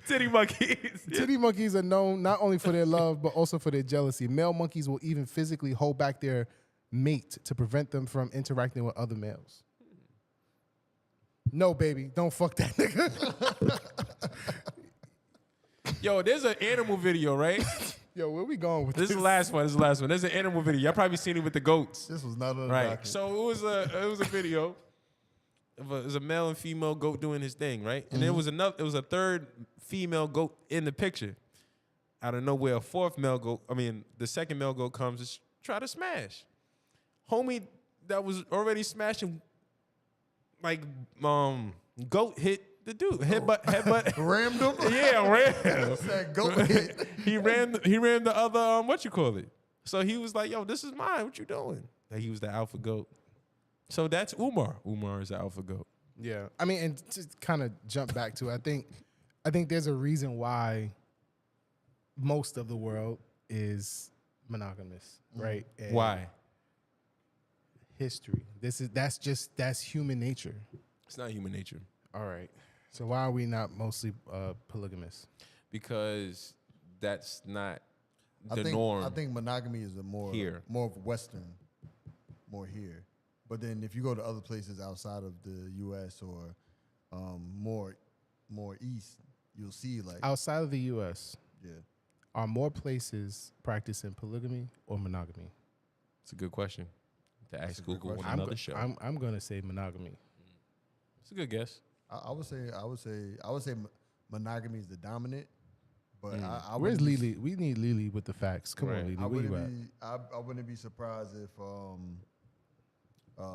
Titty monkeys. titty monkeys are known not only for their love, but also for their jealousy. Male monkeys will even physically hold back their mate to prevent them from interacting with other males. No, baby. Don't fuck that nigga. Yo, there's an animal video, right? Yo, where we going with this? This is the last one. There's an animal video. Y'all probably seen it with the goats. This was not on the Right. document. So it was a video. It was a male and female goat doing his thing, right? And there was a third female goat in the picture. Out of nowhere, the second male goat comes to try to smash. Homie that was already smashing, like, goat hit the dude. Headbutt. Rammed him? Yeah, rammed. Said goat hit. He ran the other, what you call it? So he was like, yo, this is mine. What you doing? Like he was the alpha goat. So that's Umar. Umar is the alpha goat. Yeah. I mean, and to kind of jump back to it, I think there's a reason why most of the world is monogamous, right? And Why? history. That's human nature. It's not human nature. All right. So why are we not mostly polygamous? Because that's not I the think, norm. I think monogamy is more of Western, more here. But then if you go to other places outside of the U.S. or more east, you'll see like Outside of the U.S., yeah. are more places practicing polygamy or monogamy? It's a good question. To ask Google on I'm another go- show. I'm gonna say monogamy. It's a good guess. I would say monogamy is the dominant, but I Where's wouldn't be- Lily? We need Lily with the facts. Come Right. on, Lily. I Where you wouldn't at? be I wouldn't be surprised if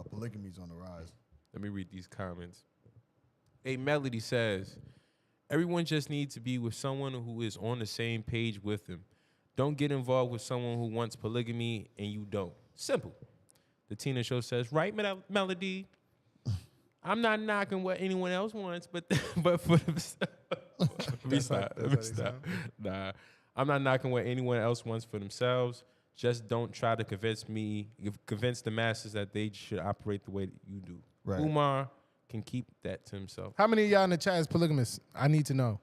polygamy's on the rise. Let me read these comments. A Melody says, everyone just needs to be with someone who is on the same page with them. Don't get involved with someone who wants polygamy and you don't. Simple. The Tina Show says, right, Melody? I'm not knocking what anyone else wants, but for themselves. Let me stop. Nah, I'm not knocking what anyone else wants for themselves. Just don't try to convince the masses that they should operate the way that you do. Right. Umar can keep that to himself. How many of y'all in the chat is polygamous? I need to know.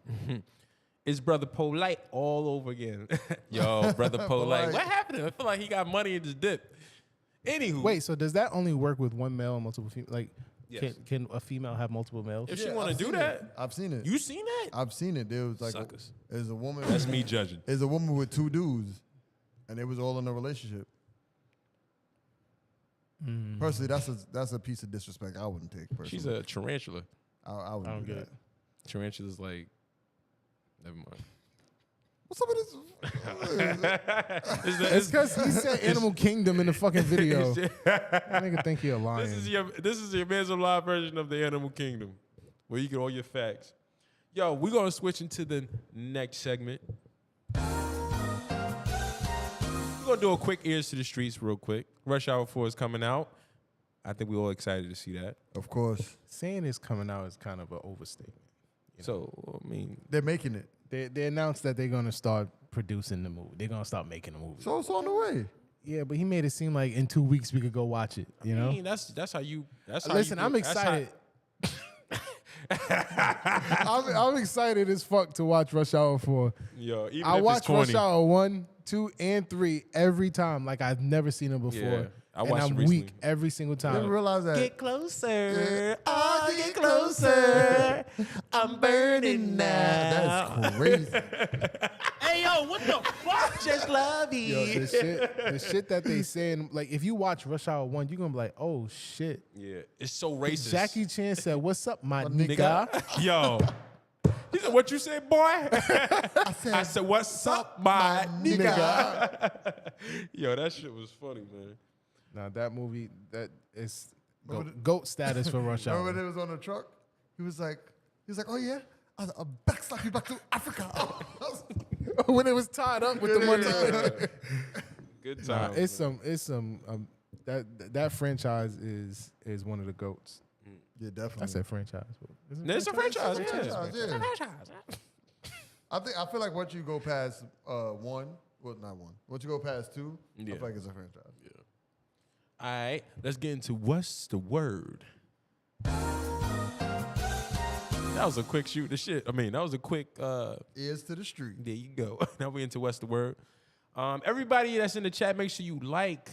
It's Brother Polite all over again. Yo, Brother Polite. What happened to him? I feel like he got money and just dipped. Anywho. Wait, so does that only work with one male and multiple female? Like, Yes. can a female have multiple males? If she want to do that, I've seen it. you seen that? I've seen it. There was like Suckers. there's a woman. That's me judging. There's a woman with 2 dudes, and they was all in a relationship. Personally, that's a piece of disrespect I wouldn't take. Personally, She's a tarantula. I wouldn't don't do get that. it. Tarantula's like, never mind. What's up with this? It's because he said Animal Kingdom in the fucking video. That nigga think he a lion. This is your Man's Alive version of the Animal Kingdom, where you get all your facts. Yo, we're gonna switch into the next segment. We're gonna do a quick ears to the streets real quick. Rush Hour 4 is coming out. I think we're all excited to see that. Of course, Saying it's coming out is kind of an overstatement. So, I mean, they're making it. They announced that they're gonna start producing the movie. They're gonna start making the movie. So it's on the way. Yeah, but he made it seem like in 2 weeks we could go watch it. You know? I mean, that's how you. That's how Listen, you, I'm that's excited. I'm excited as fuck to watch Rush Hour 4. Yo, even I if watch it's corny. Rush Hour 1, 2, and 3 every time. Like I've never seen them before. Yeah, I and watched I'm it recently. weak every single You time. ever realize that? Get closer. Oh, get closer. I'm burning now. That's crazy. Hey, yo, what the fuck? Just love you. Yo, the shit that they saying, like if you watch Rush Hour 1, you're gonna be like, oh shit. Yeah, it's so racist. Jackie Chan said, "What's up, my nigga?" Yo. He said, what you say, boy? I said, what's up, my nigga? Yo, that shit was funny, man. Now that movie, that is goat status for Rush Remember when Hour. it was on the truck? He was like, oh yeah, I'm back to Africa. When it was tied up with the money. Good Nah, time. it's some that franchise is one of the goats. Yeah, definitely. I said franchise. But It's a franchise, yeah. Franchise, yeah. I feel like once you go past one, well not one. Once you go past 2, I feel like it's a franchise. Yeah. All right, let's get into what's the word. That was a quick shoot. The shit. I mean, that was a quick. Ears to the street. There you go. Now we into what's the word. Everybody that's in the chat, make sure you like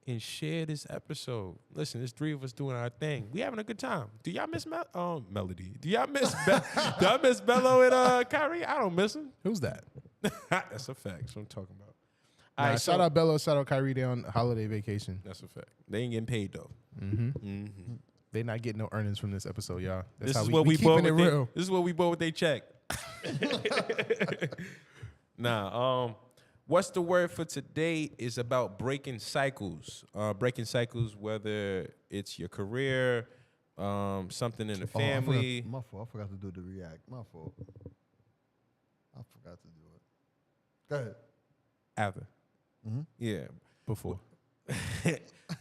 and share this episode. Listen, there's 3 of us doing our thing. We having a good time. Do y'all miss Melody? Do y'all miss do I miss Bello and Kyrie? I don't miss him. who's that? That's a fact. That's what I'm talking about. Nah, All right, shout out Bello, shout out Kyrie. They on holiday vacation. That's a fact. They ain't getting paid though. They not getting no earnings from this episode, y'all. That's This how is what we keeping bought it with real. This is what we bought with they check. Nah, what's the word for today is about breaking cycles. Breaking cycles, whether it's your career, something in the family. My fault. I forgot to do the react. My fault. I forgot to do it. Go ahead. After. Yeah. Before.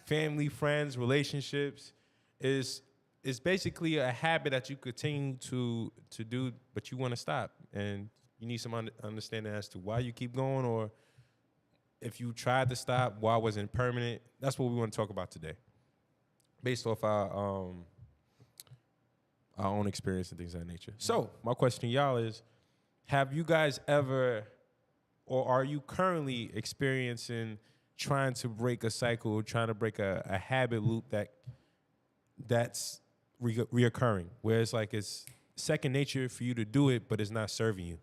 Family, friends, relationships is basically a habit that you continue to do, but you want to stop. And you need some understanding as to why you keep going, or if you tried to stop, why wasn't it permanent. That's what we want to talk about today, based off our own experience and things of that nature. So my question to y'all is, have you guys ever, or are you currently experiencing trying to break a cycle, trying to break a habit loop that's reoccurring, where it's like it's second nature for you to do it, but it's not serving you?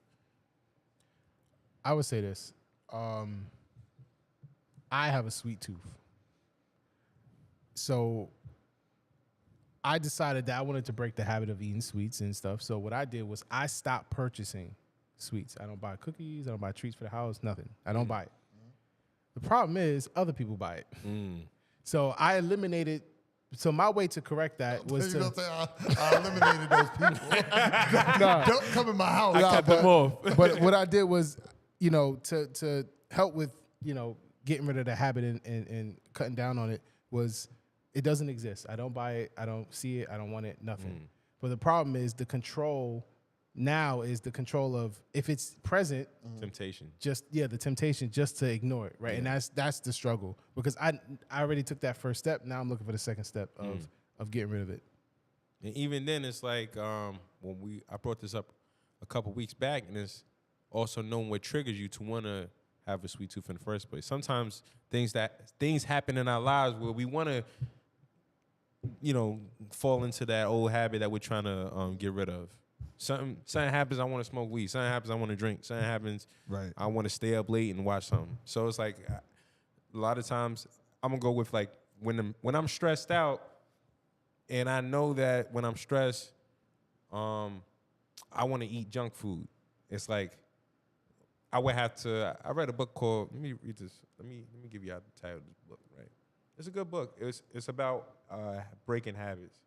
I would say this. I have a sweet tooth. So I decided that I wanted to break the habit of eating sweets and stuff. So what I did was I stopped purchasing sweets. I don't buy cookies. I don't buy treats for the house. Nothing. I don't buy it. The problem is other people buy it. So I eliminated. So my way to correct that was to. I eliminated those people. Don't come in my house. I cut them off. But what I did was, to help with, getting rid of the habit and cutting down on it was, it doesn't exist. I don't buy it. I don't see it. I don't want it. Nothing. But the problem is the control now is the control of if it's present. Temptation. The temptation just to ignore it, right? Yeah. And that's the struggle because I already took that first step. Now I'm looking for the second step of getting rid of it. And even then, it's like when I brought this up a couple weeks back, and it's also knowing what triggers you to want to have a sweet tooth in the first place. Sometimes things happen in our lives where we want to, fall into that old habit that we're trying to get rid of. Something happens, I want to smoke weed. Something happens, I want to drink. Something happens, I want to stay up late and watch something. So it's like a lot of times I'm gonna go with like when I'm stressed out, and I know that when I'm stressed, I want to eat junk food. It's like I would have to. I read a book called. Let me read this. Let me give you the title of this book. Right, it's a good book. It's about breaking habits.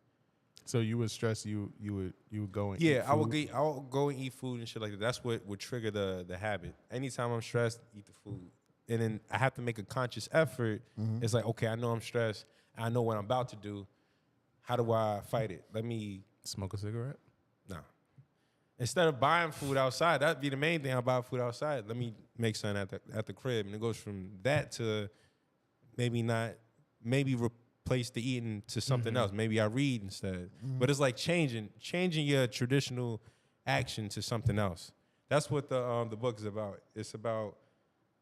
So you would stress you would go and yeah, eat food? I would go and eat food and shit like that. That's what would trigger the habit. Anytime I'm stressed, eat the food, and then I have to make a conscious effort. It's like, okay, I know I'm stressed. I know what I'm about to do. How do I fight it? Let me smoke a cigarette. No. Instead of buying food outside, that'd be the main thing. I buy food outside. Let me make something at the crib, and it goes from that to maybe replace the eating to something else. Maybe I read instead. But it's like changing your traditional action to something else. That's what the book is about. It's about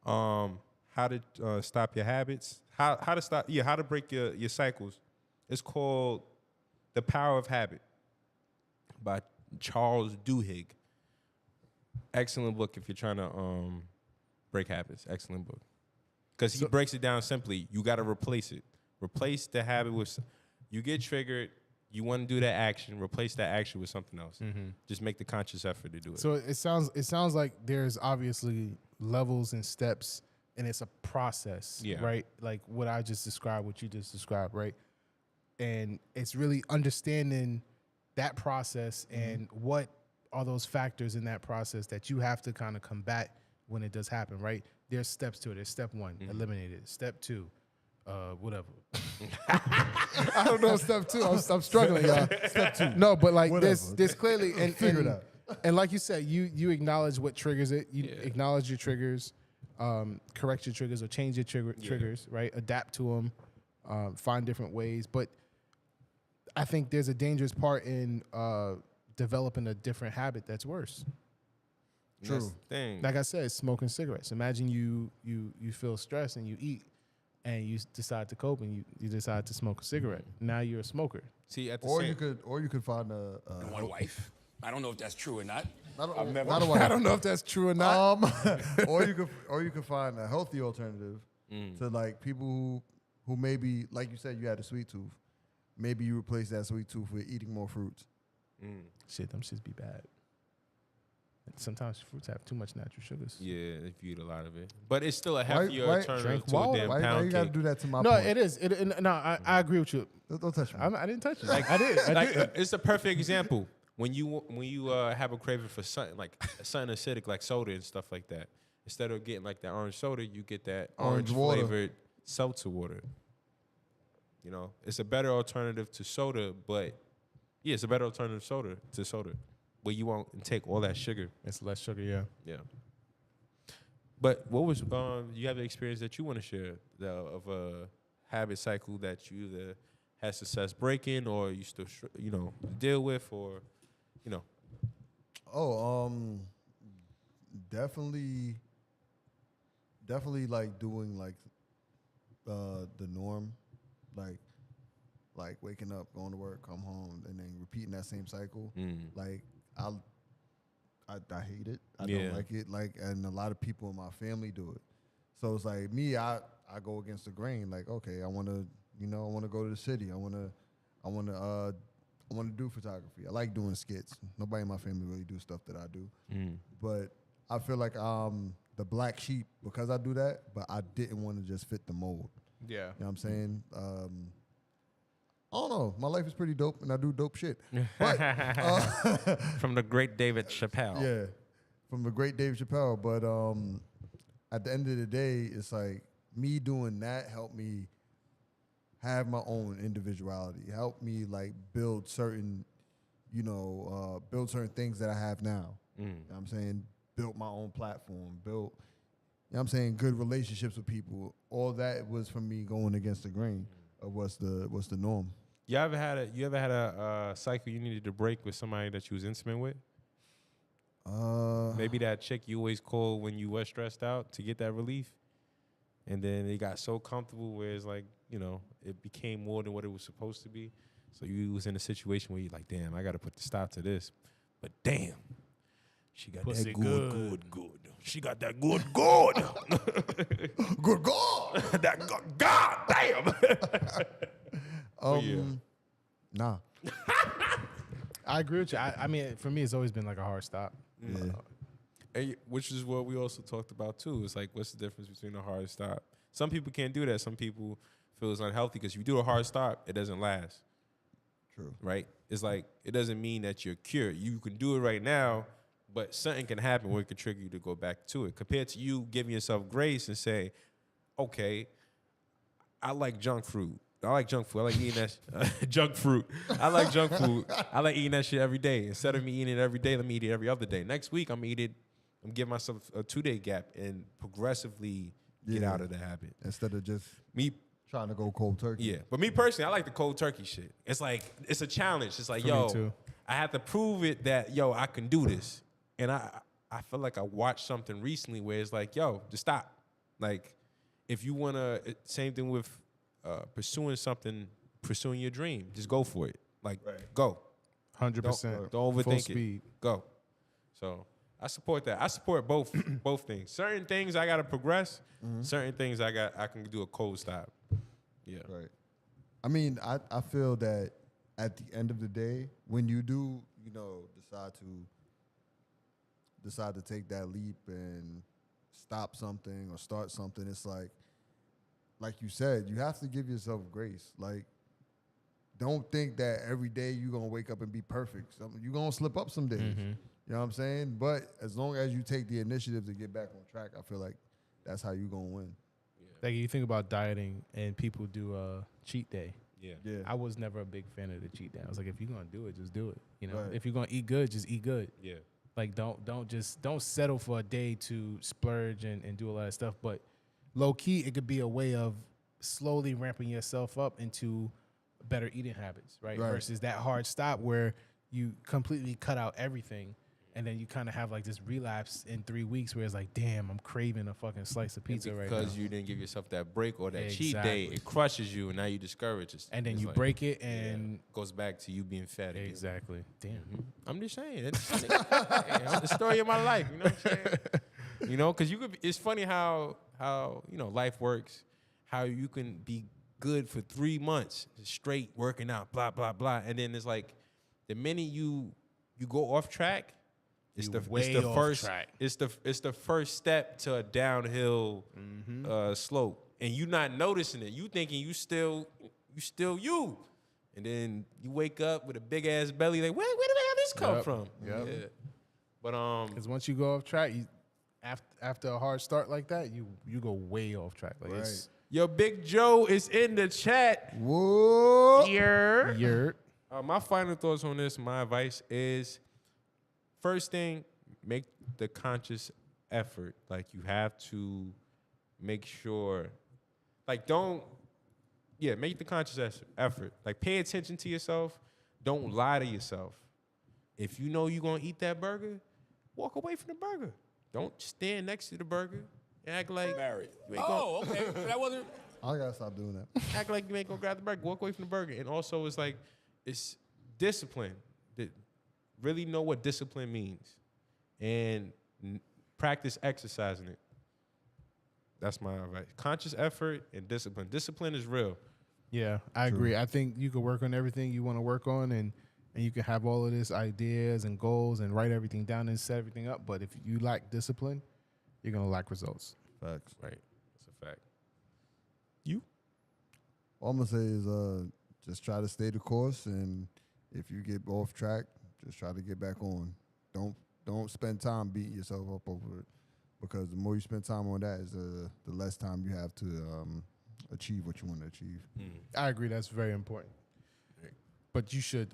how to stop your habits, how to break your cycles. It's called The Power of Habit by Charles Duhigg. Excellent book if you're trying to break habits. Excellent book. Because he breaks it down simply. You got to replace it. Replace the habit with, you get triggered, you want to do that action, replace that action with something else. Just make the conscious effort to do it. So it sounds like there's obviously levels and steps, and it's a process, right? Like what I just described, what you just described, right? And it's really understanding that process and what are those factors in that process that you have to kind of combat when it does happen, right? There's steps to it. There's step one, eliminate it. Step two, whatever. I don't know step two. I'm struggling, y'all. Step two. No, but like there's clearly Figure it out. And like you said, you acknowledge what triggers it. You acknowledge your triggers, correct your triggers or change your triggers, right? Adapt to them, find different ways. But I think there's a dangerous part in developing a different habit that's worse. True. Thing. Like I said, smoking cigarettes. Imagine you feel stressed and you eat, and you decide to cope and you decide to smoke a cigarette. Now you're a smoker. See, at the Or same, you could find a one wife. I don't know if that's true or not. I don't know if that's true or not. or you could find a healthy alternative to like people who maybe, like you said, you had a sweet tooth. Maybe you replace that sweet tooth with eating more fruits. Shit, them shits be bad. Sometimes fruits have too much natural sugars. Yeah, if you eat a lot of it. But it's still a healthier alternative to water. a damn Why pound you got to do that to my No, point? it is. I agree with you. Don't touch me. I didn't touch it. I did. It's a perfect example. When you have a craving for something like something acidic like soda and stuff like that, instead of getting like that orange soda, you get that orange flavored seltzer water. You know, it's a better alternative to soda, but it's a better alternative to soda, where you won't take all that sugar. It's less sugar, yeah. Yeah. But what was you have the experience that you want to share of a habit cycle that you either had success breaking or you still deal with, or definitely like doing like the norm, like waking up, going to work, come home, and then repeating that same cycle. Like I hate it. I don't like it. Like, and a lot of people in my family do it. So it's like me, I go against the grain. Like, okay, I want to You know, I want to go to the city. I want to do photography. I like doing skits. Nobody in my family really do stuff that I do. But I feel like the black sheep because I do that, but I didn't want to just fit the mold. Yeah. You know what I'm saying? I don't know. My life is pretty dope, and I do dope shit. But From the great David Chappelle. yeah, from the great Dave Chappelle. But at the end of the day, it's like me doing that helped me have my own individuality. Helped me like build certain, build certain things that I have now. You know what I'm saying? Built my own platform. Built, you know what I'm saying, good relationships with people. All that was from me going against the grain of what's the norm. You ever had a cycle you needed to break with somebody that you was intimate with? Maybe that chick you always call when you was stressed out to get that relief, and then it got so comfortable where it's like, it became more than what it was supposed to be. So you was in a situation where you're like, damn, I got to put the stop to this. But damn, she got Pussy that good. She got that good. Good God. That good, God damn. Nah. I agree with you. I mean, for me, it's always been like a hard stop. Yeah. And which is what we also talked about too. It's like, what's the difference between a hard stop? Some people can't do that. Some people feel it's unhealthy because if you do a hard stop, it doesn't last. True. Right? It's like, it doesn't mean that you're cured. You can do it right now, but something can happen where it can trigger you to go back to it. Compared to you giving yourself grace and say, okay, I like junk food. I like junk food. I like eating that junk fruit. I like junk food. I like eating that shit every day. Instead of me eating it every day, let me eat it every other day. Next week, I'm giving myself a 2-day gap and progressively get out of the habit. Instead of just me trying to go cold turkey. Yeah. But me personally, I like the cold turkey shit. It's like, it's a challenge. It's like, For me too. I have to prove it that, I can do this. And I feel like I watched something recently where it's like, just stop. Like, if you want to, same thing with pursuing your dream, just go for it. Like, go. 100%. Don't overthink Full it. speed. Go. So I support that. I support both things. Certain things I gotta progress. Certain things I can do a cold stop. Yeah. Right. I mean, I feel that at the end of the day, when you do, decide to take that leap and stop something or start something, it's like you said, you have to give yourself grace. Like, don't think that every day you're going to wake up and be perfect. You're going to slip up some days. You know what I'm saying? But as long as you take the initiative to get back on track, I feel like that's how you're going to win. Like, you think about dieting and people do a cheat day. Yeah. I was never a big fan of the cheat day. I was like, if you're going to do it, just do it. Right. If you're going to eat good, just eat good. Yeah. Like, don't settle for a day to splurge and do a lot of stuff. But low key, it could be a way of slowly ramping yourself up into better eating habits, right? Versus that hard stop where you completely cut out everything and then you kind of have like this relapse in 3 weeks where it's like, damn, I'm craving a fucking slice of pizza right now. Because you didn't give yourself that break or that cheat day, it crushes you and now you discourage it. And then you break it and goes back to you being fat again. Exactly. Damn. I'm just saying. It's the story of my life. You know what I'm saying? Because it's funny how life works, how you can be good for 3 months straight working out, blah, blah, blah. And then it's like the minute you go off track, it's the first step to a downhill slope. And you not noticing it. You thinking you still you. And then you wake up with a big ass belly, like, where the hell this come from? Yep. Yeah. But because once you go off track, after a hard start like that, you go way off track. Like it's Yo, Big Joe is in the chat. Whoa. Yer. My final thoughts on this, my advice is, first thing, make the conscious effort. Like, you have to make sure, like, make the conscious effort. Like, pay attention to yourself. Don't lie to yourself. If you know you're going to eat that burger, walk away from the burger. Don't stand next to the burger and act like Married. you ain't Okay. So that wasn't. I gotta stop doing that. Act like you ain't gonna grab the burger. Walk away from the burger. And also, it's like, it's discipline. Really know what discipline means, and practice exercising it. That's my advice. Conscious effort and discipline. Discipline is real. Yeah, I agree. I think you can work on everything you want to work on, and you can have all of this ideas and goals and write everything down and set everything up. But if you lack discipline, you're gonna lack results. Facts. Right. That's a fact. All I'm gonna say is just try to stay the course, and if you get off track, just try to get back on. Don't spend time beating yourself up over it, because the more you spend time on that, is the less time you have to achieve what you want to achieve. I agree. That's very important. But you should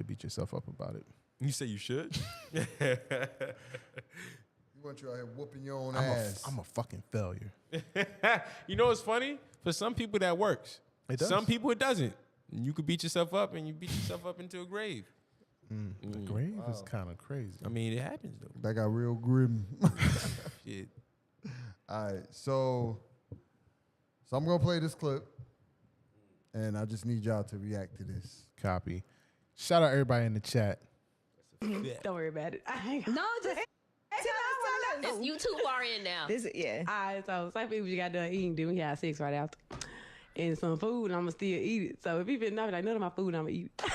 beat yourself up about it. You say you should? You want you out here whooping your own ass. I'm a fucking failure. You know what's funny? For some people that works. It does. Some people it doesn't. You could beat yourself up, and you beat yourself up into a grave. The grave is kind of crazy. I mean, it happens though. That got real grim. Shit. All right, so I'm gonna play this clip, and I just need y'all to react to this. Copy. Shout out everybody in the chat. Don't worry about it. No, just you too far in now. All right, so some people you got done eating, then we had sex right after. And some food, and I'm going to still eat it. So if people not like, none of my food, I'm going to eat it.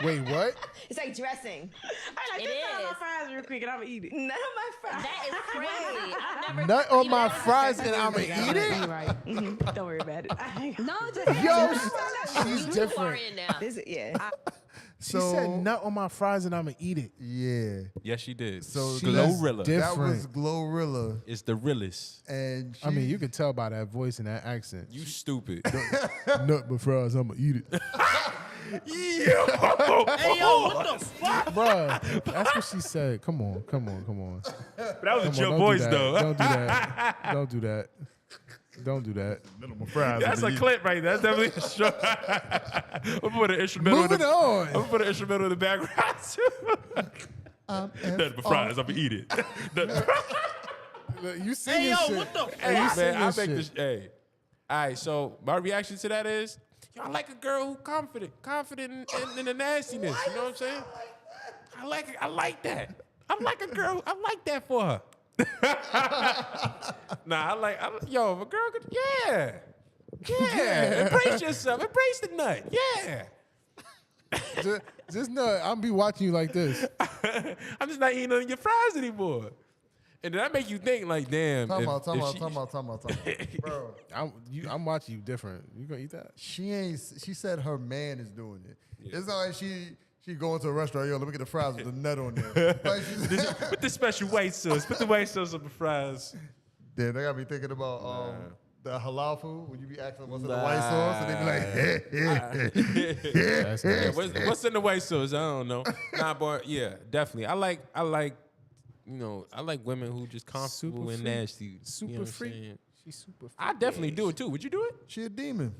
Wait, what? It's like dressing. I like, It just is. my fries real quick, and I'm going to eat it. None of my fries. That is crazy. I've never Nut on my never- fries and I'ma eat it? Right. Don't worry about it. No, just Yo, she's you too far different. in now. She said nut on my fries and I'ma eat it. Yeah. Yes, she did. So Glorilla. Different. that was Glorilla, It's the realest. and I mean, you can tell by that voice and that accent. You stupid. Nut my fries, I'ma eat it. Hey, yo, what the fuck? Bruh, that's what she said. Come on. That was a Come chill on, don't voice, do that. though. Don't do that. Don't do that. Don't do that. That's a clip right there. That's definitely a show. I'm gonna put an instrumental. Moving on. I'm gonna put an instrumental in the background too. Nothing but fries. I'm gonna eat it. You singing Hey, yo, shit. what the fuck? Hey, you Man, singing I make shit. this. Hey, all right. So my reaction to that is, yo, I like a girl who confident in the nastiness. You know what I'm saying? I like it. I like that. I'm like a girl. I like that for her. Nah, yo, if a girl could, yeah. Embrace yourself. Embrace the nut. Yeah. Just nut. I'm be watching you like this. I'm just not eating none of your fries anymore. And then that make you think like, damn. Talk if- about. if she- Bro, I'm watching you different. You gonna eat that? she said her man is doing it. It's not like she going to a restaurant, yo, let me get the fries with the nut on there. Like Put the special white sauce. Put the white sauce on the fries. Then they gotta be thinking about the halal food when you be asking what's in the white sauce, and they be like, Yeah, what's in the white sauce? I don't know. Nah, but yeah, definitely. I like women who just comfortable Super and freak. nasty. Super you know what I'm freak. saying? She's super. I definitely do it too. Would you do it? She a demon.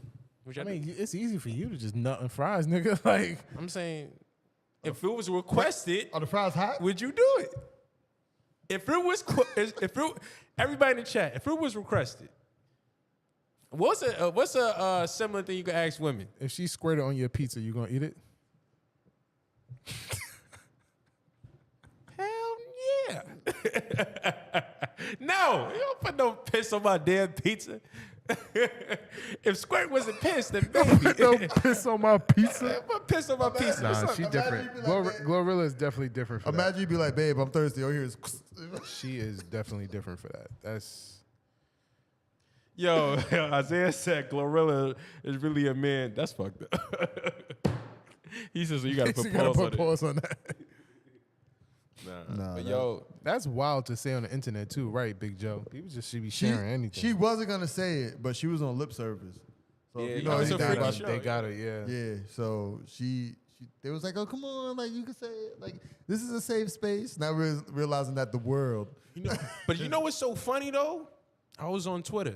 Would I y'all do mean, it's easy for you to just nut and fries, nigga. Like, I'm saying, if it was requested, Are the fries hot? would you do it? If it was, everybody in the chat, if it was requested, what's a similar thing you could ask women? if she squirted on your pizza, you gonna eat it? Hell yeah. No, you don't put no piss on my damn pizza. If Squirt wasn't pissed, then maybe. Don't piss on my pizza. Put piss on my pizza. Nah, What's up? she Imagine different. you be like, Glorilla is definitely different for Imagine you be like, babe, I'm thirsty. All here is. that. She is definitely different for that. That's Yo, Isaiah said Glorilla is really a man. That's fucked up. He says, so you gotta put you gotta pause on put it. pause on that. Nah, but yo, That's wild to say on the internet too, right, Big Joe? People just should be sharing anything. She wasn't gonna say it, but she was on lip service. So Yeah, you you know know, it's they a anything freaky about show. they got it, yeah. Yeah, so they was like, oh, come on, like you can say it. Like this is a safe space. Not realizing that the world. but you know what's so funny though? I was on Twitter,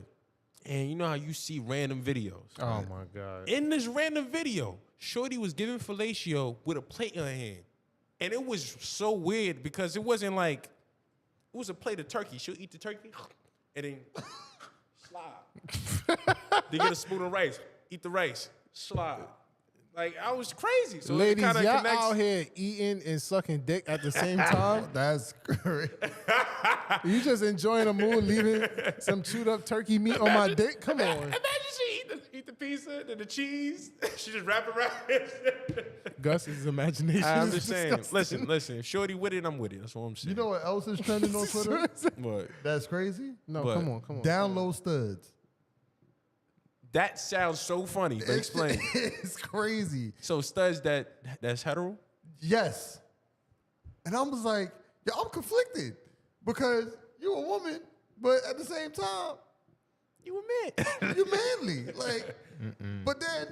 and you know how you see random videos. Oh my God. In this random video, Shorty was giving fellatio with a plate in her hand. And it was so weird because it wasn't like, it was a plate of turkey. She'll eat the turkey and then slide. Then get a spoon of rice, eat the rice, slide. Like, I was crazy. So Ladies, it kind of y'all connects. out here eating and sucking dick at the same time. That's great. You just enjoying a mood, leaving some chewed up turkey meat on my dick? Come on. Imagine she eat the pizza and the cheese. She just wrap it around it. Gus's imagination I'm is just saying. disgusting. Listen. If Shorty with it, I'm with it. That's what I'm saying. You know what else is trending on Twitter? What? That's crazy. No, What? come on. Down low studs. That sounds so funny. But explain. It's crazy. So studs that's hetero? Yes. And I was like, yo, I'm conflicted because you a woman, but at the same time, you a man. You manly. Like, but then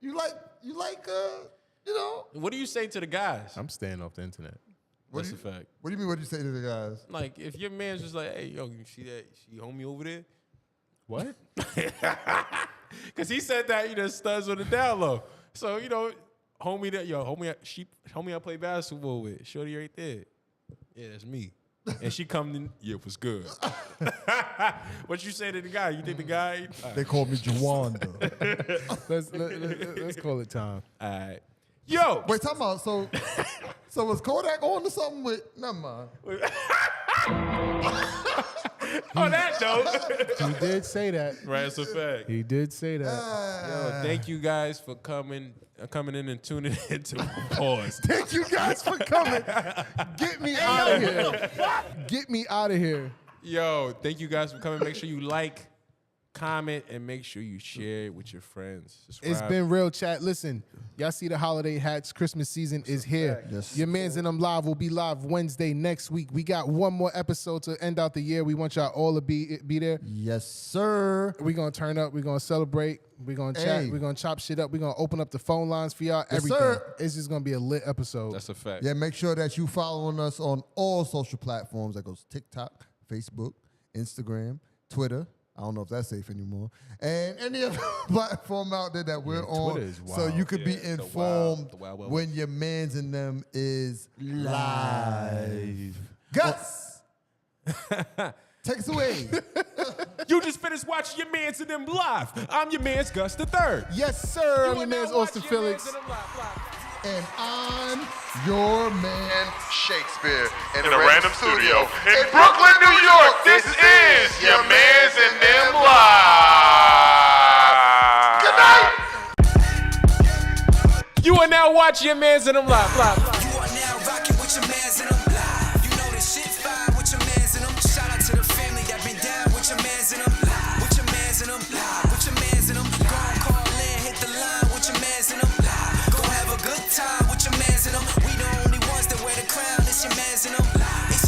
you like, you know. What do you say to the guys? I'm staying off the internet. That's a fact. What do you mean? What do you say to the guys? Like, if your man's just like, hey, yo, you see that? See homie over there? What? Because he said that, studs on the down low. So, homie I play basketball with. Shorty right there. Yeah, that's me. And she come in, yeah, what's good? What you say to the guy? You think the guy? They call me Jawanda. Let's call it time. All right. Yo! Wait, talk about, so was Kodak on to something with, never mind. On that note. He did say that. Right, it's a fact. He did say that. Yo, thank you guys for coming in and tuning in to Pause. Thank you guys for coming. Get me out of here. Get me out of here. Yo, thank you guys for coming. Make sure you like, comment, and make sure you share it with your friends. Subscribe. It's been real, chat. Listen, y'all see the holiday hats. Christmas season is here. Yes. Your Mans and Them Live will be live Wednesday next week. We got one more episode to end out the year. We want y'all all to be there. Yes, sir. We're going to turn up. We're going to celebrate. We're going to chat. We're going to chop shit up. We're going to open up the phone lines for y'all. Yes, everything. sir. It's just going to be a lit episode. That's a fact. Yeah, make sure that you following us on all social platforms. That goes TikTok, Facebook, Instagram, Twitter. I don't know if that's safe anymore. And any other platform out there that we're on. Twitter is So wild. you could be informed the wild when your Mans and Them is live. Gus! Take us away. You just finished watching your Mans and Them Live. I'm your man's Gus the Third. Yes, sir. I'm your man's Austin Felix. And I'm your man, Shakespeare in a random studio in Brooklyn, New York. This is your Mans and Them Live. Good night. You are now watching your Mans and Them Live.